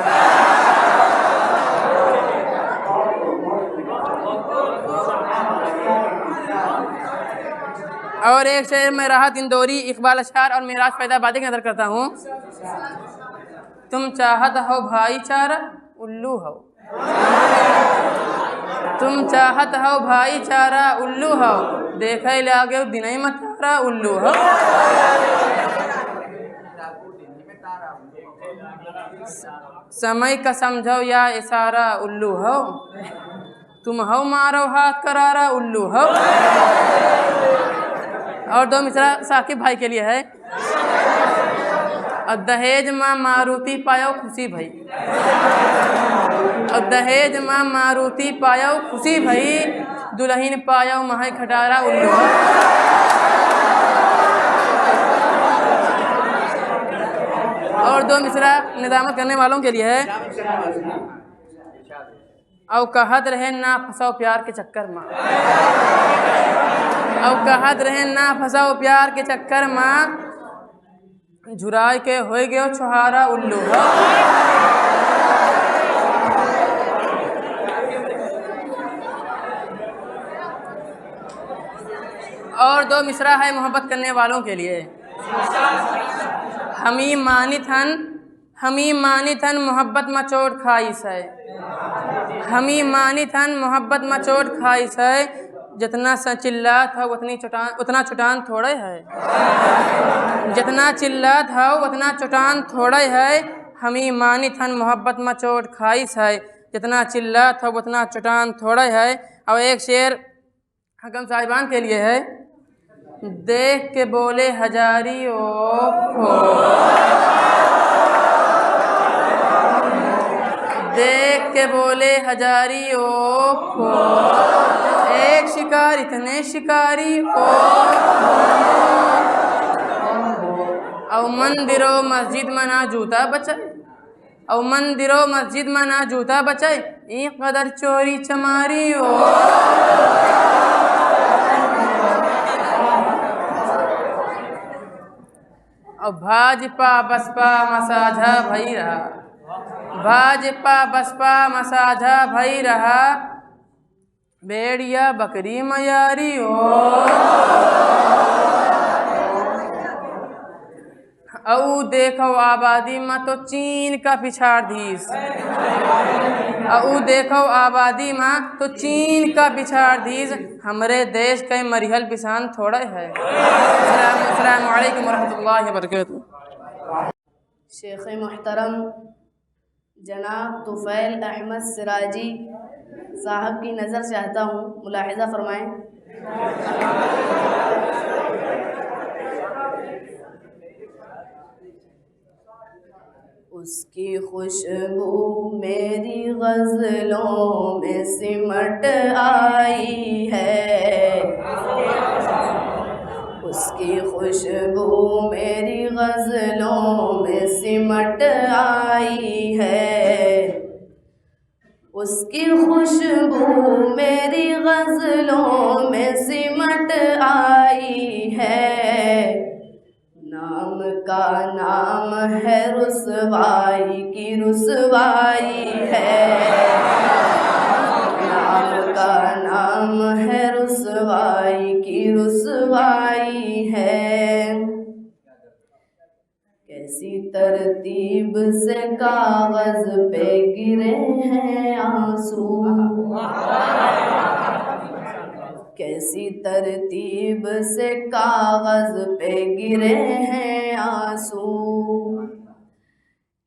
और एक शेर में राहत इंदौरी, इकबाल अशआर और मिराज फैदाबादी की नज़र करता हूँ। तुम चाहत हो भाईचारा उल्लू हो, तुम चाहत हो भाईचारा उल्लू हो, देखे लागे दिनई में तारा उल्लू हो। समय का समझो या इशारा उल्लू हो, तुम हो मारो हाथ करारा उल्लू हो। और 2 मिसरा साकिब भाई के लिए है। और दहेज माँ मारुति पायो खुशी भई, और दहेज माँ मारुति पायो खुशी भई, दुल्हन पायो महै खटारा उल्लू। और 2 मिसरा निदामत करने वालों के लिए है। और कहत रहे ना फंसाओ प्यार के चक्कर में, और कहत रहे ना फंसाओ प्यार के चक्कर में, झुराय के होए गयो छुहारा उल्लू हो। और 2 मिसरा है मोहब्बत करने वालों के लिए। हमी मानी थन मोहब्बत में चोट खाई से, हमी मानी थन मोहब्बत में चोट खाई से, जितना सा चिल्ला था उतना चुटान थोड़े है, जितना चिल्ला था उतना चुटान थोड़े है। हमी मानी थन मोहब्बत में चोट खाई है, जितना चिल्ला था उतना चुटान थोड़े है। और एक शेर हकम साहिबान के लिए है। देख के बोले हजारी ओ खो, देख के बोले हजारी ओ खो, एक शिकार इतने शिकारी ओ। और मंदिरो मस्जिद में ना जूता बचाए, और मंदिरो मस्जिद में ना जूता बचाए, एक कदर चोरी चमारी ओ। और भाजपा बसपा मसाझा भई रहा, भाजपा बसपा मसाझा भई रहा, भेड़िया बकरी मयारी ओ। औ देखो आबादी में तो चीन का पिछाड़ धीस, औ देखो आबादी में तो चीन का पिछाड़ धीस, हमरे देश के मरिहल पिसान थोड़े है। अस्सलामु अलैकुम वरहमतुल्लाहि वबरकातुहू। शेख मुहतरम जनाब तुफ़ैल अहमद सिराजी साहब की नज़र चाहता हूँ, मुलाहिज़ा फरमाएँ। उसकी खुशबू मेरी गज़लों में सिमट आई है, उसकी खुशबू मेरी गज़लों में सिमट आई है, उसकी खुशबू मेरी गज़लों में सिमट आई है। नाम का नाम है रुसवाई की रुसवाई है, नाम का नाम है रुसवाई की रुसवाई है। कैसी तरतीब से कागज पे गिरे हैं आंसू, कैसी तरतीब से कागज पे गिरे हैं आंसू।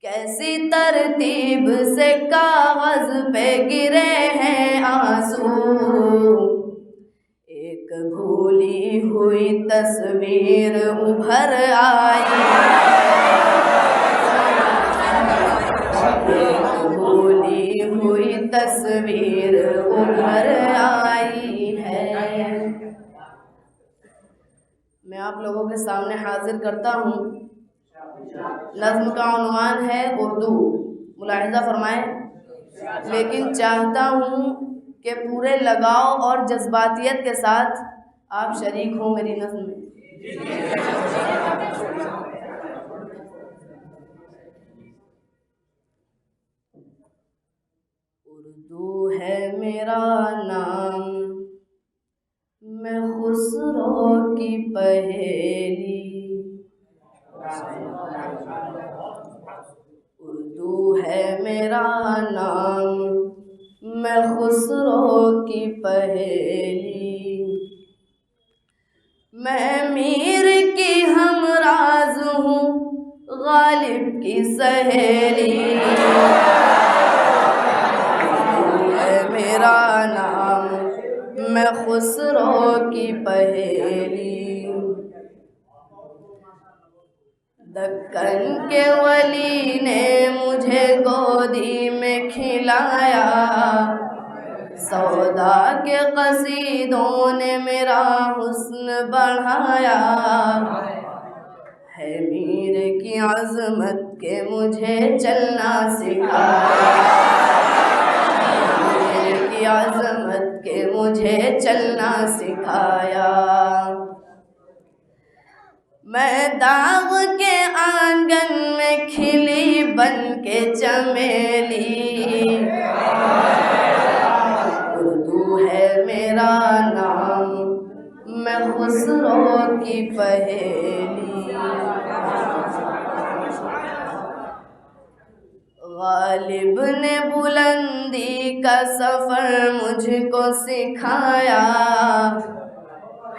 कैसी तरतीब से कागज पे गिरे हैं आंसू। एक भूली हुई तस्वीर उभर आई, एक भूली हुई तस्वीर उभर आई है। मैं आप लोगों के सामने हाजिर करता हूँ। नज़्म का उन्वान है उर्दू, मुलाहिज़ा फरमाएं। लेकिन चाहता हूँ कि पूरे लगाव और जज्बातियत के साथ आप शरीक हो मेरी नज़्म में। उर्दू है मेरा नाम, मैं खुसरो की पहेली। उर्दू है मेरा नाम, मैं खुसरो की पहेली। मैं मीर की हमराज हूँ, गालिब की सहेली। उर्दू है मेरा नाम, मैं खुसरो की पहेली। दक्कन के वली ने मुझे गोदी में खिलाया, सौदा के कसीदों ने मेरा हुस्न बढ़ाया। है मीर की अज़मत के मुझे चलना सिखाया, मीर की अज़मत के मुझे चलना सिखाया। मैं दाग के आंगन में खिली बन के चमेली। उर्दू है मेरा नाम, मैं खुसरो की पहेली। गालिब ने बुलंदी का सफ़र मुझको सिखाया,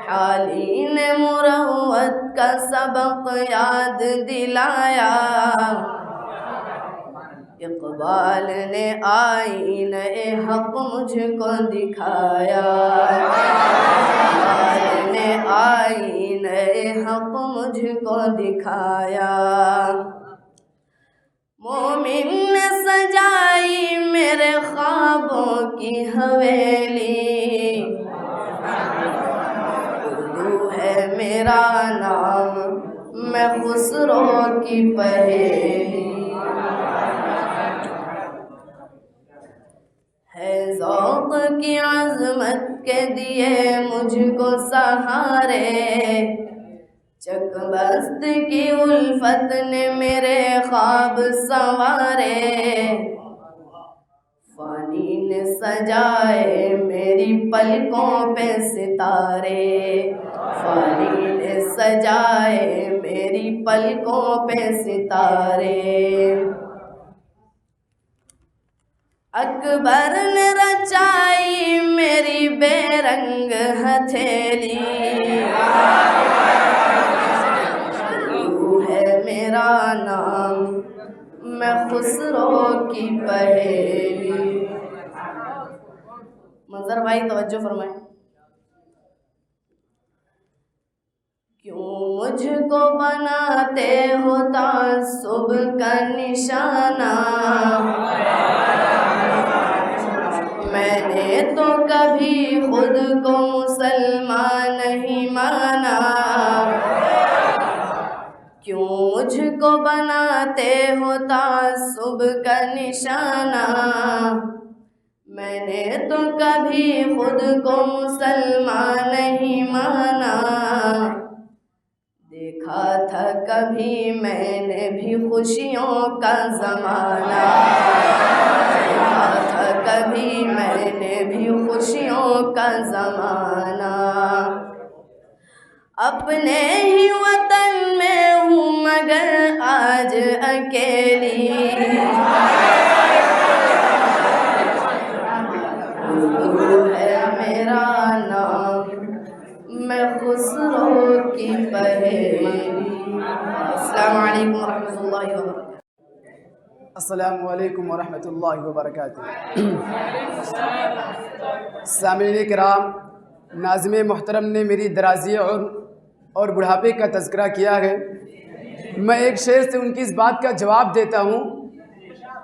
हाली ने मुरव्वत का सबक याद दिलाया। इक़बाल ने आईने हक़ मुझको दिखाया, इक़बाल ने आईने हक़ मुझको दिखाया। मोमिन ने सजाई मेरे ख्वाबों की हवेली। उर्दू है मेरा नाम, मैं खुसरो की पहेली। है ज़ौक़ की अज़मत के दिए मुझको सहारे, चकबस्त की उल्फत ने मेरे ख्वाब संवारे। फ़ानी ने सजाए मेरी पलकों पे सितारे, फ़ानी ने सजाए मेरी पलकों पे सितारे। अकबर ने रचाई मेरी बेरंग हथेली। है मेरा नाम, मैं खुसरो की पहेली। मंजर भाई तवज्जो फरमाए। क्यों मुझको बनाते हो तासुब का निशाना। मैंने तो कभी खुद को मुसलमान नहीं माना। क्यों मुझको बनाते हो तासुब का निशाना। मैंने तो कभी खुद को मुसलमान नहीं माना। देखा था कभी मैंने भी खुशियों का ज़माना। देखा था कभी मैंने भी खुशियों का ज़माना। अपने ही वतन में हूँ मगर आज अकेली। उर्दू है मेरा नाम, मैं खुसरो की पहेली। अस्सलामु अलैकुम वरहमतुल्लाहि वबरकातुहू। अस्सलामु अलैकुम वरहमतुल्लाहि वबरकातुहू। सामईन किराम, नाज़िम मोहतरम ने मेरी दराज़ी और बुढ़ापे का तज़किरा किया है। मैं एक शेर से उनकी इस बात का जवाब देता हूँ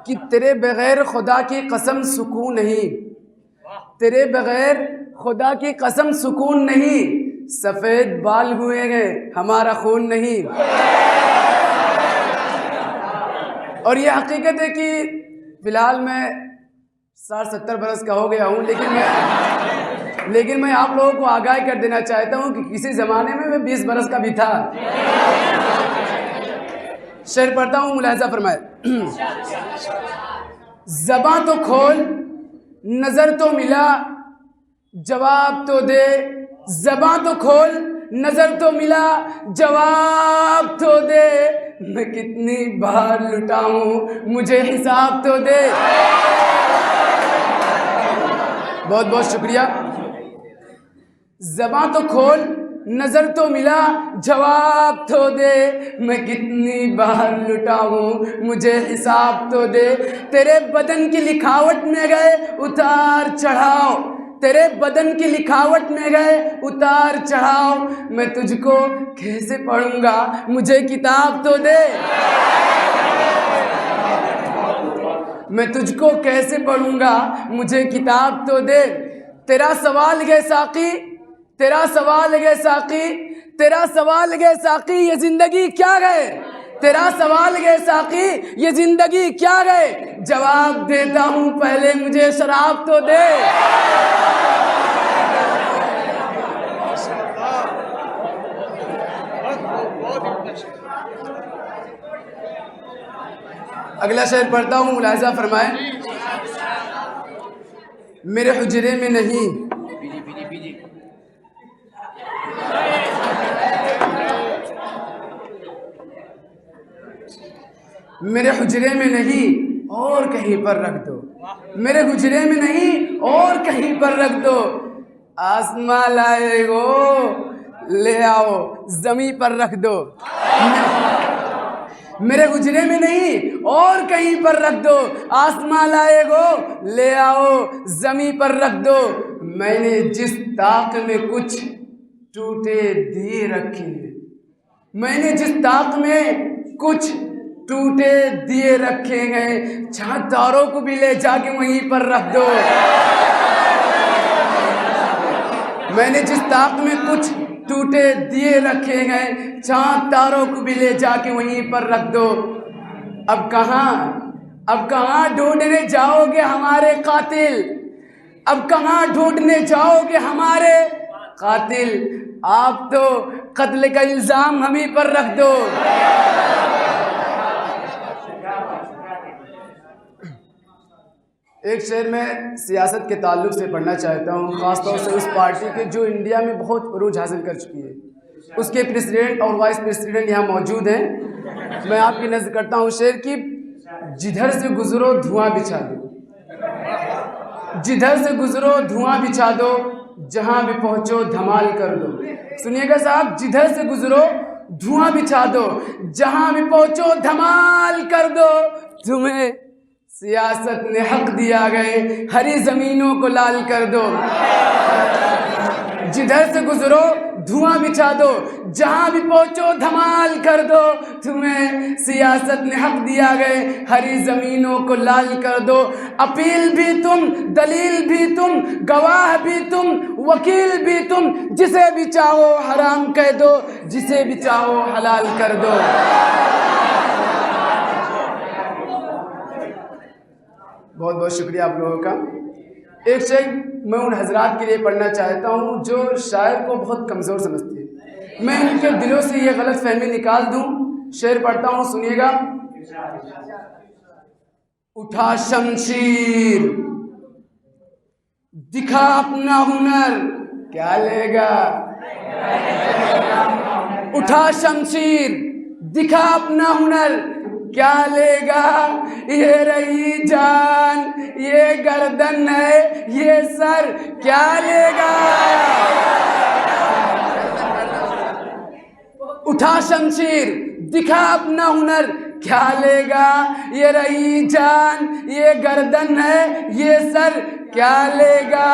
कि तेरे बग़ैर खुदा की कसम सुकून नहीं, तेरे बग़ैर खुदा की कसम सुकून नहीं, सफ़ेद बाल हुए हैं हमारा खून नहीं। और ये हकीकत है कि फ़िलहाल मैं 60-70 बरस का हो गया हूँ, लेकिन मैं आप लोगों को आगाह कर देना चाहता हूँ कि किसी ज़माने में मैं 20 बरस का भी था। शेर पढ़ता हूँ, मुलाहिज़ा फरमाए। ज़बां तो खोल, नज़र तो मिला, जवाब तो दे। ज़बां तो खोल, नज़र तो मिला, जवाब तो दे। मैं कितनी बार लुटाऊं, मुझे हिसाब तो दे। बहुत बहुत शुक्रिया। ज़बां तो खोल, नज़र तो मिला, जवाब तो दे। मैं कितनी बार लुटाऊं, मुझे हिसाब तो दे। तेरे बदन की लिखावट में गए उतार चढ़ाव, तेरे बदन की लिखावट में गए उतार चढ़ाव। मैं तुझको कैसे पढ़ूंगा, मुझे किताब तो दे। मैं तुझको कैसे पढ़ूंगा, मुझे किताब तो दे। तेरा सवाल है साकी, तेरा सवाल है साकी, तेरा सवाल है साकी, ये जिंदगी क्या है? तेरा सवाल है साकी, ये जिंदगी क्या है? जवाब देता हूँ, पहले मुझे शराब तो दे। अगला शेर पढ़ता हूँ, मुलाहिज़ा फरमाए। मेरे हुजरे में नहीं, मेरे हुजरे में नहीं और कहीं पर रख दो, मेरे हुजरे में नहीं और कहीं पर रख दो। आसमां लाए गो, ले आओ जमी पर रख दो। मेरे हुजरे में नहीं और कहीं पर रख दो। आसमां लाए गो, ले आओ जमी पर रख दो। मैंने जिस ताक में कुछ टूटे दिए रखे हैं, मैंने जिस ताक में कुछ टूटे दिए रखे हैं, चाँद तारों को भी ले जाके वहीं पर रख दो। मैंने जिस ताक में कुछ टूटे दिए रखे हैं, चाँद तारों को भी ले जाके वहीं पर रख दो। अब कहाँ ढूंढने जाओगे हमारे कातिल? अब कहाँ ढूंढने जाओगे हमारे कातिल? आप तो कत्ल का इल्ज़ाम हम ही पर रख दो। एक शेर में सियासत के ताल्लुक़ से पढ़ना चाहता हूँ, ख़ासतौर से उस पार्टी के जो इंडिया में बहुत उरूज हासिल कर चुकी है। उसके प्रेसिडेंट और वाइस प्रेसिडेंट यहाँ मौजूद हैं। मैं आपकी नज़र करता हूँ शेर की। जिधर से गुज़रो धुआं बिछा दो, जिधर से गुज़रो धुआं बिछा दो, जहाँ भी पहुँचो धमाल कर दो। सुनिएगा साहब, जिधर से गुज़रो धुआं बिछा दो, जहाँ भी पहुँचो धमाल कर दो। तुम्हें सियासत ने हक दिया गए, हरी ज़मीनों को लाल कर दो। जिधर से गुज़रो धुआं बिछा दो, जहाँ भी पहुँचो धमाल कर दो। तुम्हें सियासत ने हक दिया गए, हरी ज़मीनों को लाल कर दो। अपील भी तुम, दलील भी तुम, गवाह भी तुम, वकील भी तुम। जिसे भी चाहो हराम कह दो, जिसे भी चाहो हलाल कर दो। बहुत बहुत शुक्रिया आप लोगों का। एक शेर मैं उन हजरात के लिए पढ़ना चाहता हूँ जो शायर को बहुत कमज़ोर समझते हैं। मैं उनके दिलों से ये गलत फहमी निकाल दूँ। शेर पढ़ता हूँ, सुनिएगा। उठा शमशीर, दिखा अपना हुनर, क्या लेगा? उठा शमशीर, दिखा अपना हुनर, क्या लेगा? ये रही जान, ये गर्दन है, ये सर, क्या लेगा? उठा शमशीर, दिखा अपना हुनर, क्या लेगा? ये रही जान, ये गर्दन है, ये सर, क्या लेगा?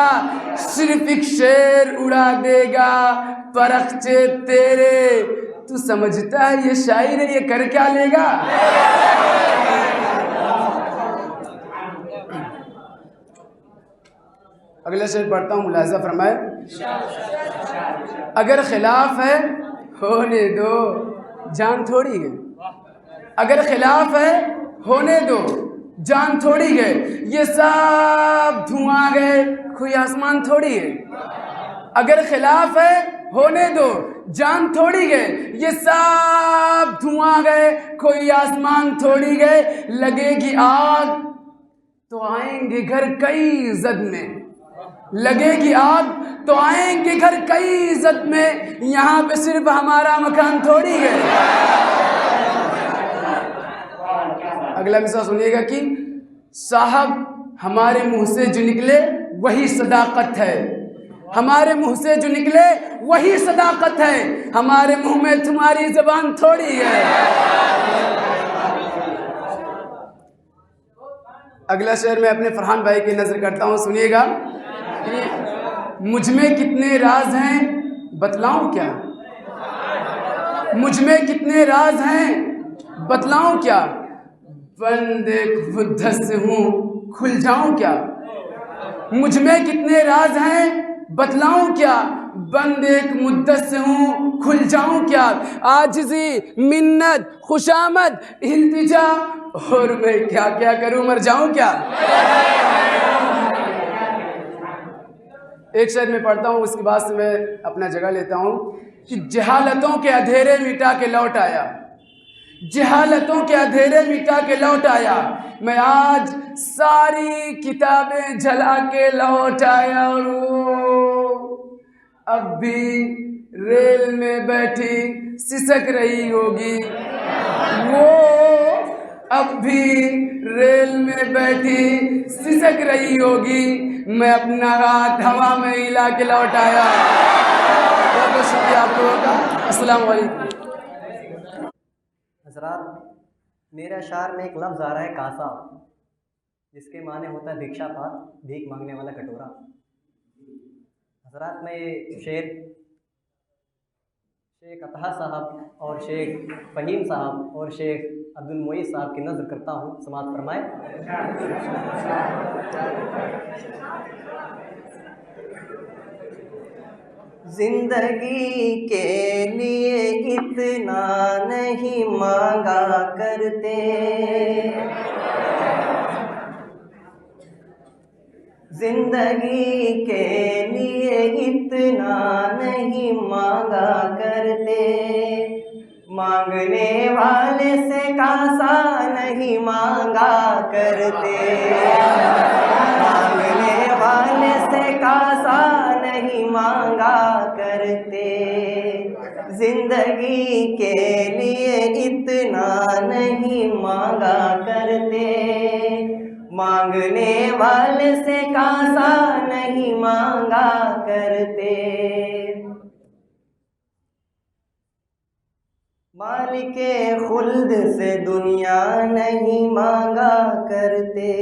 सिर्फ एक शेर उड़ा देगा परखचे तेरे। तू समझता है ये शायर है, ये कर क्या लेगा? अगला शेर पढ़ता हूँ, मुलाहिजा फरमाए। अगर खिलाफ है होने दो, जान थोड़ी है। अगर खिलाफ है होने दो, जान थोड़ी है। ये सब धुआं गए, कोई आसमान थोड़ी है। अगर खिलाफ है होने दो, जान थोड़ी गए। ये सब धुआं गए, कोई आसमान थोड़ी गए। लगेगी आग तो आएंगे घर कई इज्जत में, लगेगी आग तो आएंगे घर कई इज्जत में। यहाँ पे सिर्फ हमारा मकान थोड़ी है। अगला मिसरा सुनिएगा कि साहब हमारे मुंह से जो निकले वही सदाकत है, हमारे मुंह से जो निकले वही सदाकत है। हमारे मुंह में तुम्हारी जबान थोड़ी है। अगला शेर मैं अपने फरहान भाई की नजर करता हूँ, सुनिएगा। मुझ में कितने राज हैं बतलाऊं क्या? मुझ में कितने राज हैं बतलाऊं क्या? बंदे खुदस हूँ खुल जाऊं क्या? मुझ में कितने राज हैं बतलाऊं क्या? बंदे एक मुद्दत से हूँ खुल जाऊं क्या? आजिज़ी, मिन्नत, खुशामद, इल्तिजा, और मैं क्या क्या करूं, मर जाऊं क्या? एक शेर में पढ़ता हूँ, उसके बाद से मैं अपना जगह लेता हूँ कि जहालतों के अंधेरे मिटा के लौट आया, जहालतों के अंधेरे मिटा के लौट आया। मैं आज सारी किताबें जला के लौट आया, और वो अब भी रेल में बैठी सिसक रही होगी। वो अब भी रेल में बैठी सिसक रही होगी। मैं अपना हाथ हवा में हिला के लौट आया। बहुत बहुत शुक्रिया आप लोगों का। अस्सलाम वालेकुम। हज़रात, मेरे अशार में एक लफ्ज़ आ रहा है कासा, जिसके माने होता है भिक्षा पात, भीख मांगने वाला कटोरा। हज़रात, मैं ये शेर शेख अतहा साहब और शेख फ़हीम साहब और शेख अब्दुल मोईस साहब की नज़र करता हूँ, समाअत फरमाए। जिंदगी के लिए इतना नहीं मांगा करते, जिंदगी के लिए इतना नहीं मांगा करते। मांगने वाले से कासा नहीं मांगा करते, मांगने वाले से कासा नहीं मांगा करते। जिंदगी के लिए इतना नहीं मांगा करते, मांगने वाले से कासा नहीं मांगा करते। मालिके खुल्द से दुनिया नहीं मांगा करते,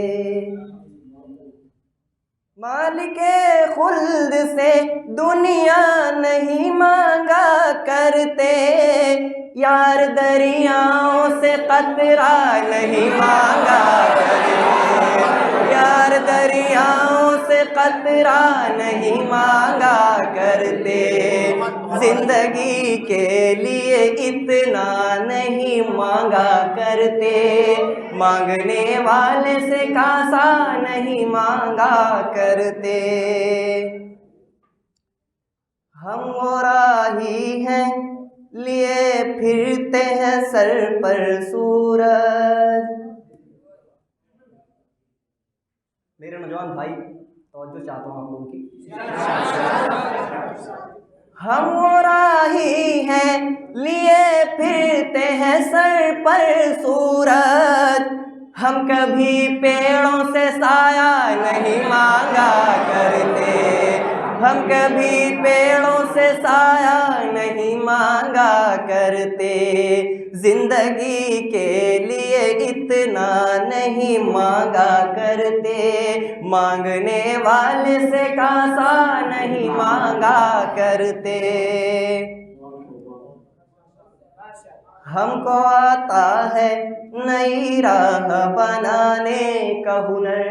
मालिके खुल्द से दुनिया नहीं मांगा करते। यार दरियाओं से कतरा नहीं मांगा करते, यार दरियाओं से कतरा नहीं मांगा करते। जिंदगी के लिए इतना नहीं मांगा करते, मांगने वाले से कासा नहीं मांगा करते। हम वो राही हैं लिए फिरते हैं सर पर सूरज। मेरे नौजवान भाई तवज्जो चाहता हूँ आप लोगों की। हम वो राही हैं लिए फिरते हैं सर पर सूरज। हम कभी पेड़ों से साया नहीं मांगा करते, हम कभी पेड़ों से साया नहीं मांगा करते, जिंदगी के लिए इतना नहीं मांगा करते, मांगने वाले से कासा नहीं मांगा करते। हमको आता है नई राह बनाने का हुनर,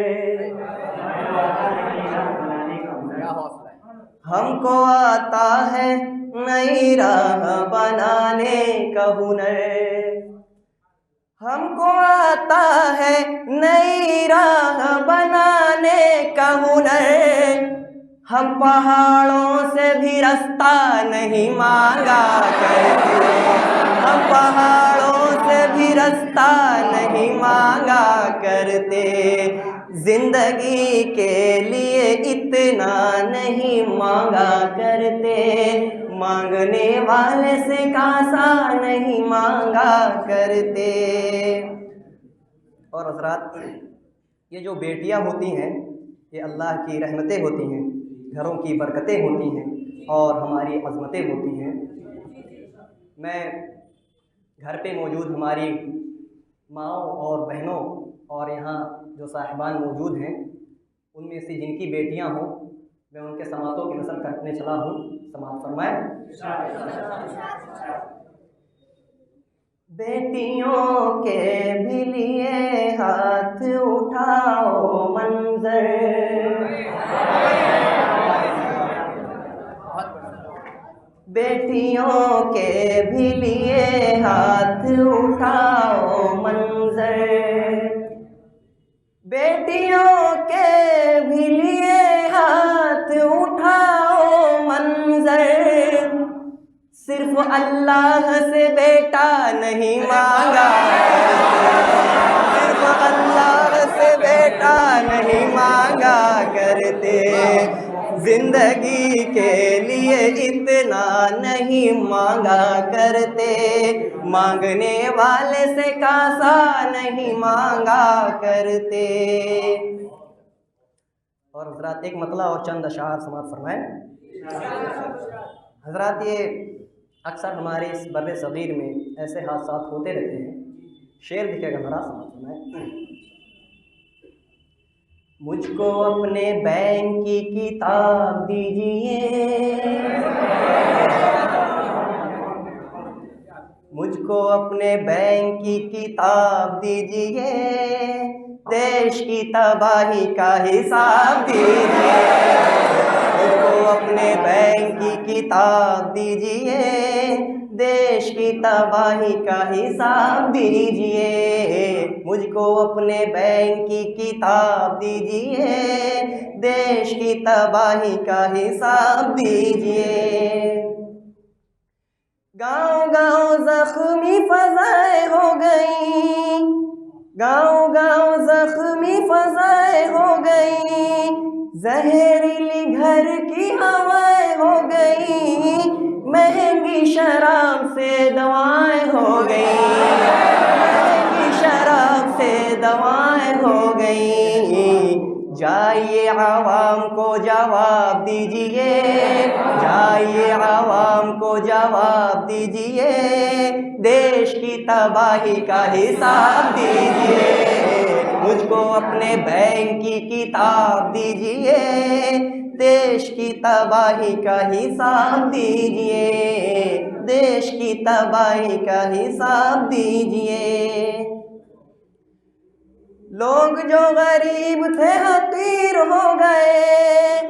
हमको आता है नई राह बनाने का हुनर, हमको आता है नई राह बनाने का हुनर। हम पहाड़ों से भी रास्ता नहीं मांगा करते, हम पहाड़ों से भी रास्ता नहीं मांगा करते, जिंदगी के लिए इतना नहीं मांगा करते, मांगने वाले से कासा नहीं मांगा करते। और हज़रात, ये जो बेटियां होती हैं ये अल्लाह की रहमतें होती हैं, घरों की बरकतें होती हैं और हमारी अज़मतें होती हैं। मैं घर पे मौजूद हमारी माँओं और बहनों और यहाँ जो साहिबान मौजूद हैं उनमें से जिनकी बेटियां हों, मैं उनके समातों की नज़र करने चला हूँ। समात फरमाए। बेटियों के भी लिए हाथ उठाओ मंजर, बेटियों के भी लिए हाथ उठाओ मंजर, बेटियों के भी लिए हाथ उठाओ मंजर, सिर्फ अल्लाह से बेटा नहीं मांगा, सिर्फ अल्लाह से बेटा नहीं मांगा करते, जिंदगी के लिए इतना नहीं मांगा करते, मांगने वाले से कासा नहीं मांगा करते। और हज़रात एक मतला और चंद अशार समात फरमाएं। हज़रात, ये अक्सर हमारे इस बर्रे सगीर में ऐसे हादसा होते रहते हैं। शेर दिखेगा हमारा, समात फरमाएं। मुझको अपने बैंक की किताब दीजिए, मुझको अपने बैंक की किताब दीजिए, देश की तबाही का हिसाब दीजिए, मुझको अपने बैंक की किताब दीजिए, देश की तबाही का हिसाब दीजिए, मुझको अपने बैंक की किताब दीजिए, देश की तबाही का हिसाब दीजिए। गाँव गाँव जख्मी फज़ाएं हो गई, गाँव गाँव जख्मी फज़ाएं हो गई, जहरीली घर की हवाएं हो गई, महंगी शराब से दवाएं हो गई, महंगी शराब से दवाएं हो गई। जाइए आवाम को जवाब दीजिए, जाइए आवाम को जवाब दीजिए, देश की तबाही का हिसाब दीजिए, मुझको अपने बैंक की किताब दीजिए, देश की तबाही का हिसाब दीजिए, देश की तबाही का हिसाब दीजिए। लोग जो गरीब थे हकीर हो गए,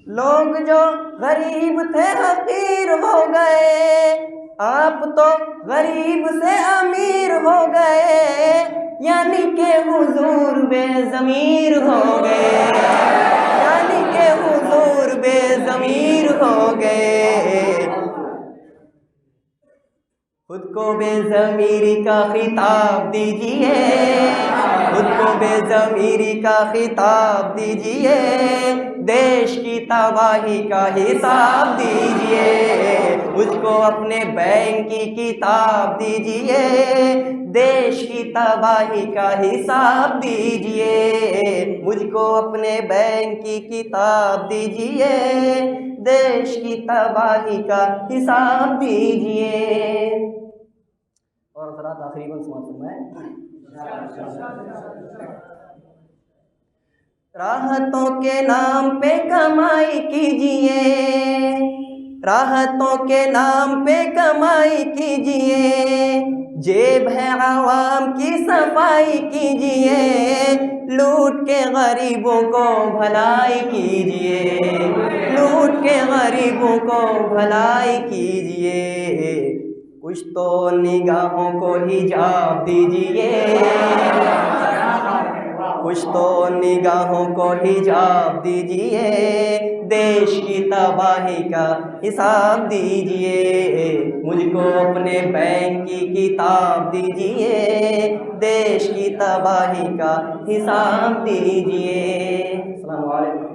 लोग जो गरीब थे हकीर हो गए, आप तो गरीब से अमीर हो गए, यानी के हुजूर बेज़मीर हो गए, यानी के हुजूर बेज़मीर हो गए। खुद को बेज़मीरी का खिताब दीजिए, खुद को बेज़मीरी का खिताब दीजिए, देश की तबाही का हिसाब दीजिए, मुझको अपने बैंक की किताब दीजिए, देश की तबाही का हिसाब दीजिए, मुझको अपने बैंक की किताब दीजिए, देश की तबाही का हिसाब दीजिए। और हज़रात आखिरी में समाप्त फरमाएं, राहतों के नाम पे कमाई कीजिए, राहतों के नाम पे कमाई कीजिए, जेब है आवाम की सफाई कीजिए, लूट के गरीबों को भलाई कीजिए, लूट के गरीबों को भलाई कीजिए, कुछ तो निगाहों को हिजाब दीजिए, कुछ तो निगाहों को हिजाब दीजिए, देश की तबाही का हिसाब दीजिए, मुझको अपने बैंक की किताब दीजिए, देश की तबाही का हिसाब दीजिए। अस्सलामु अलैकुम।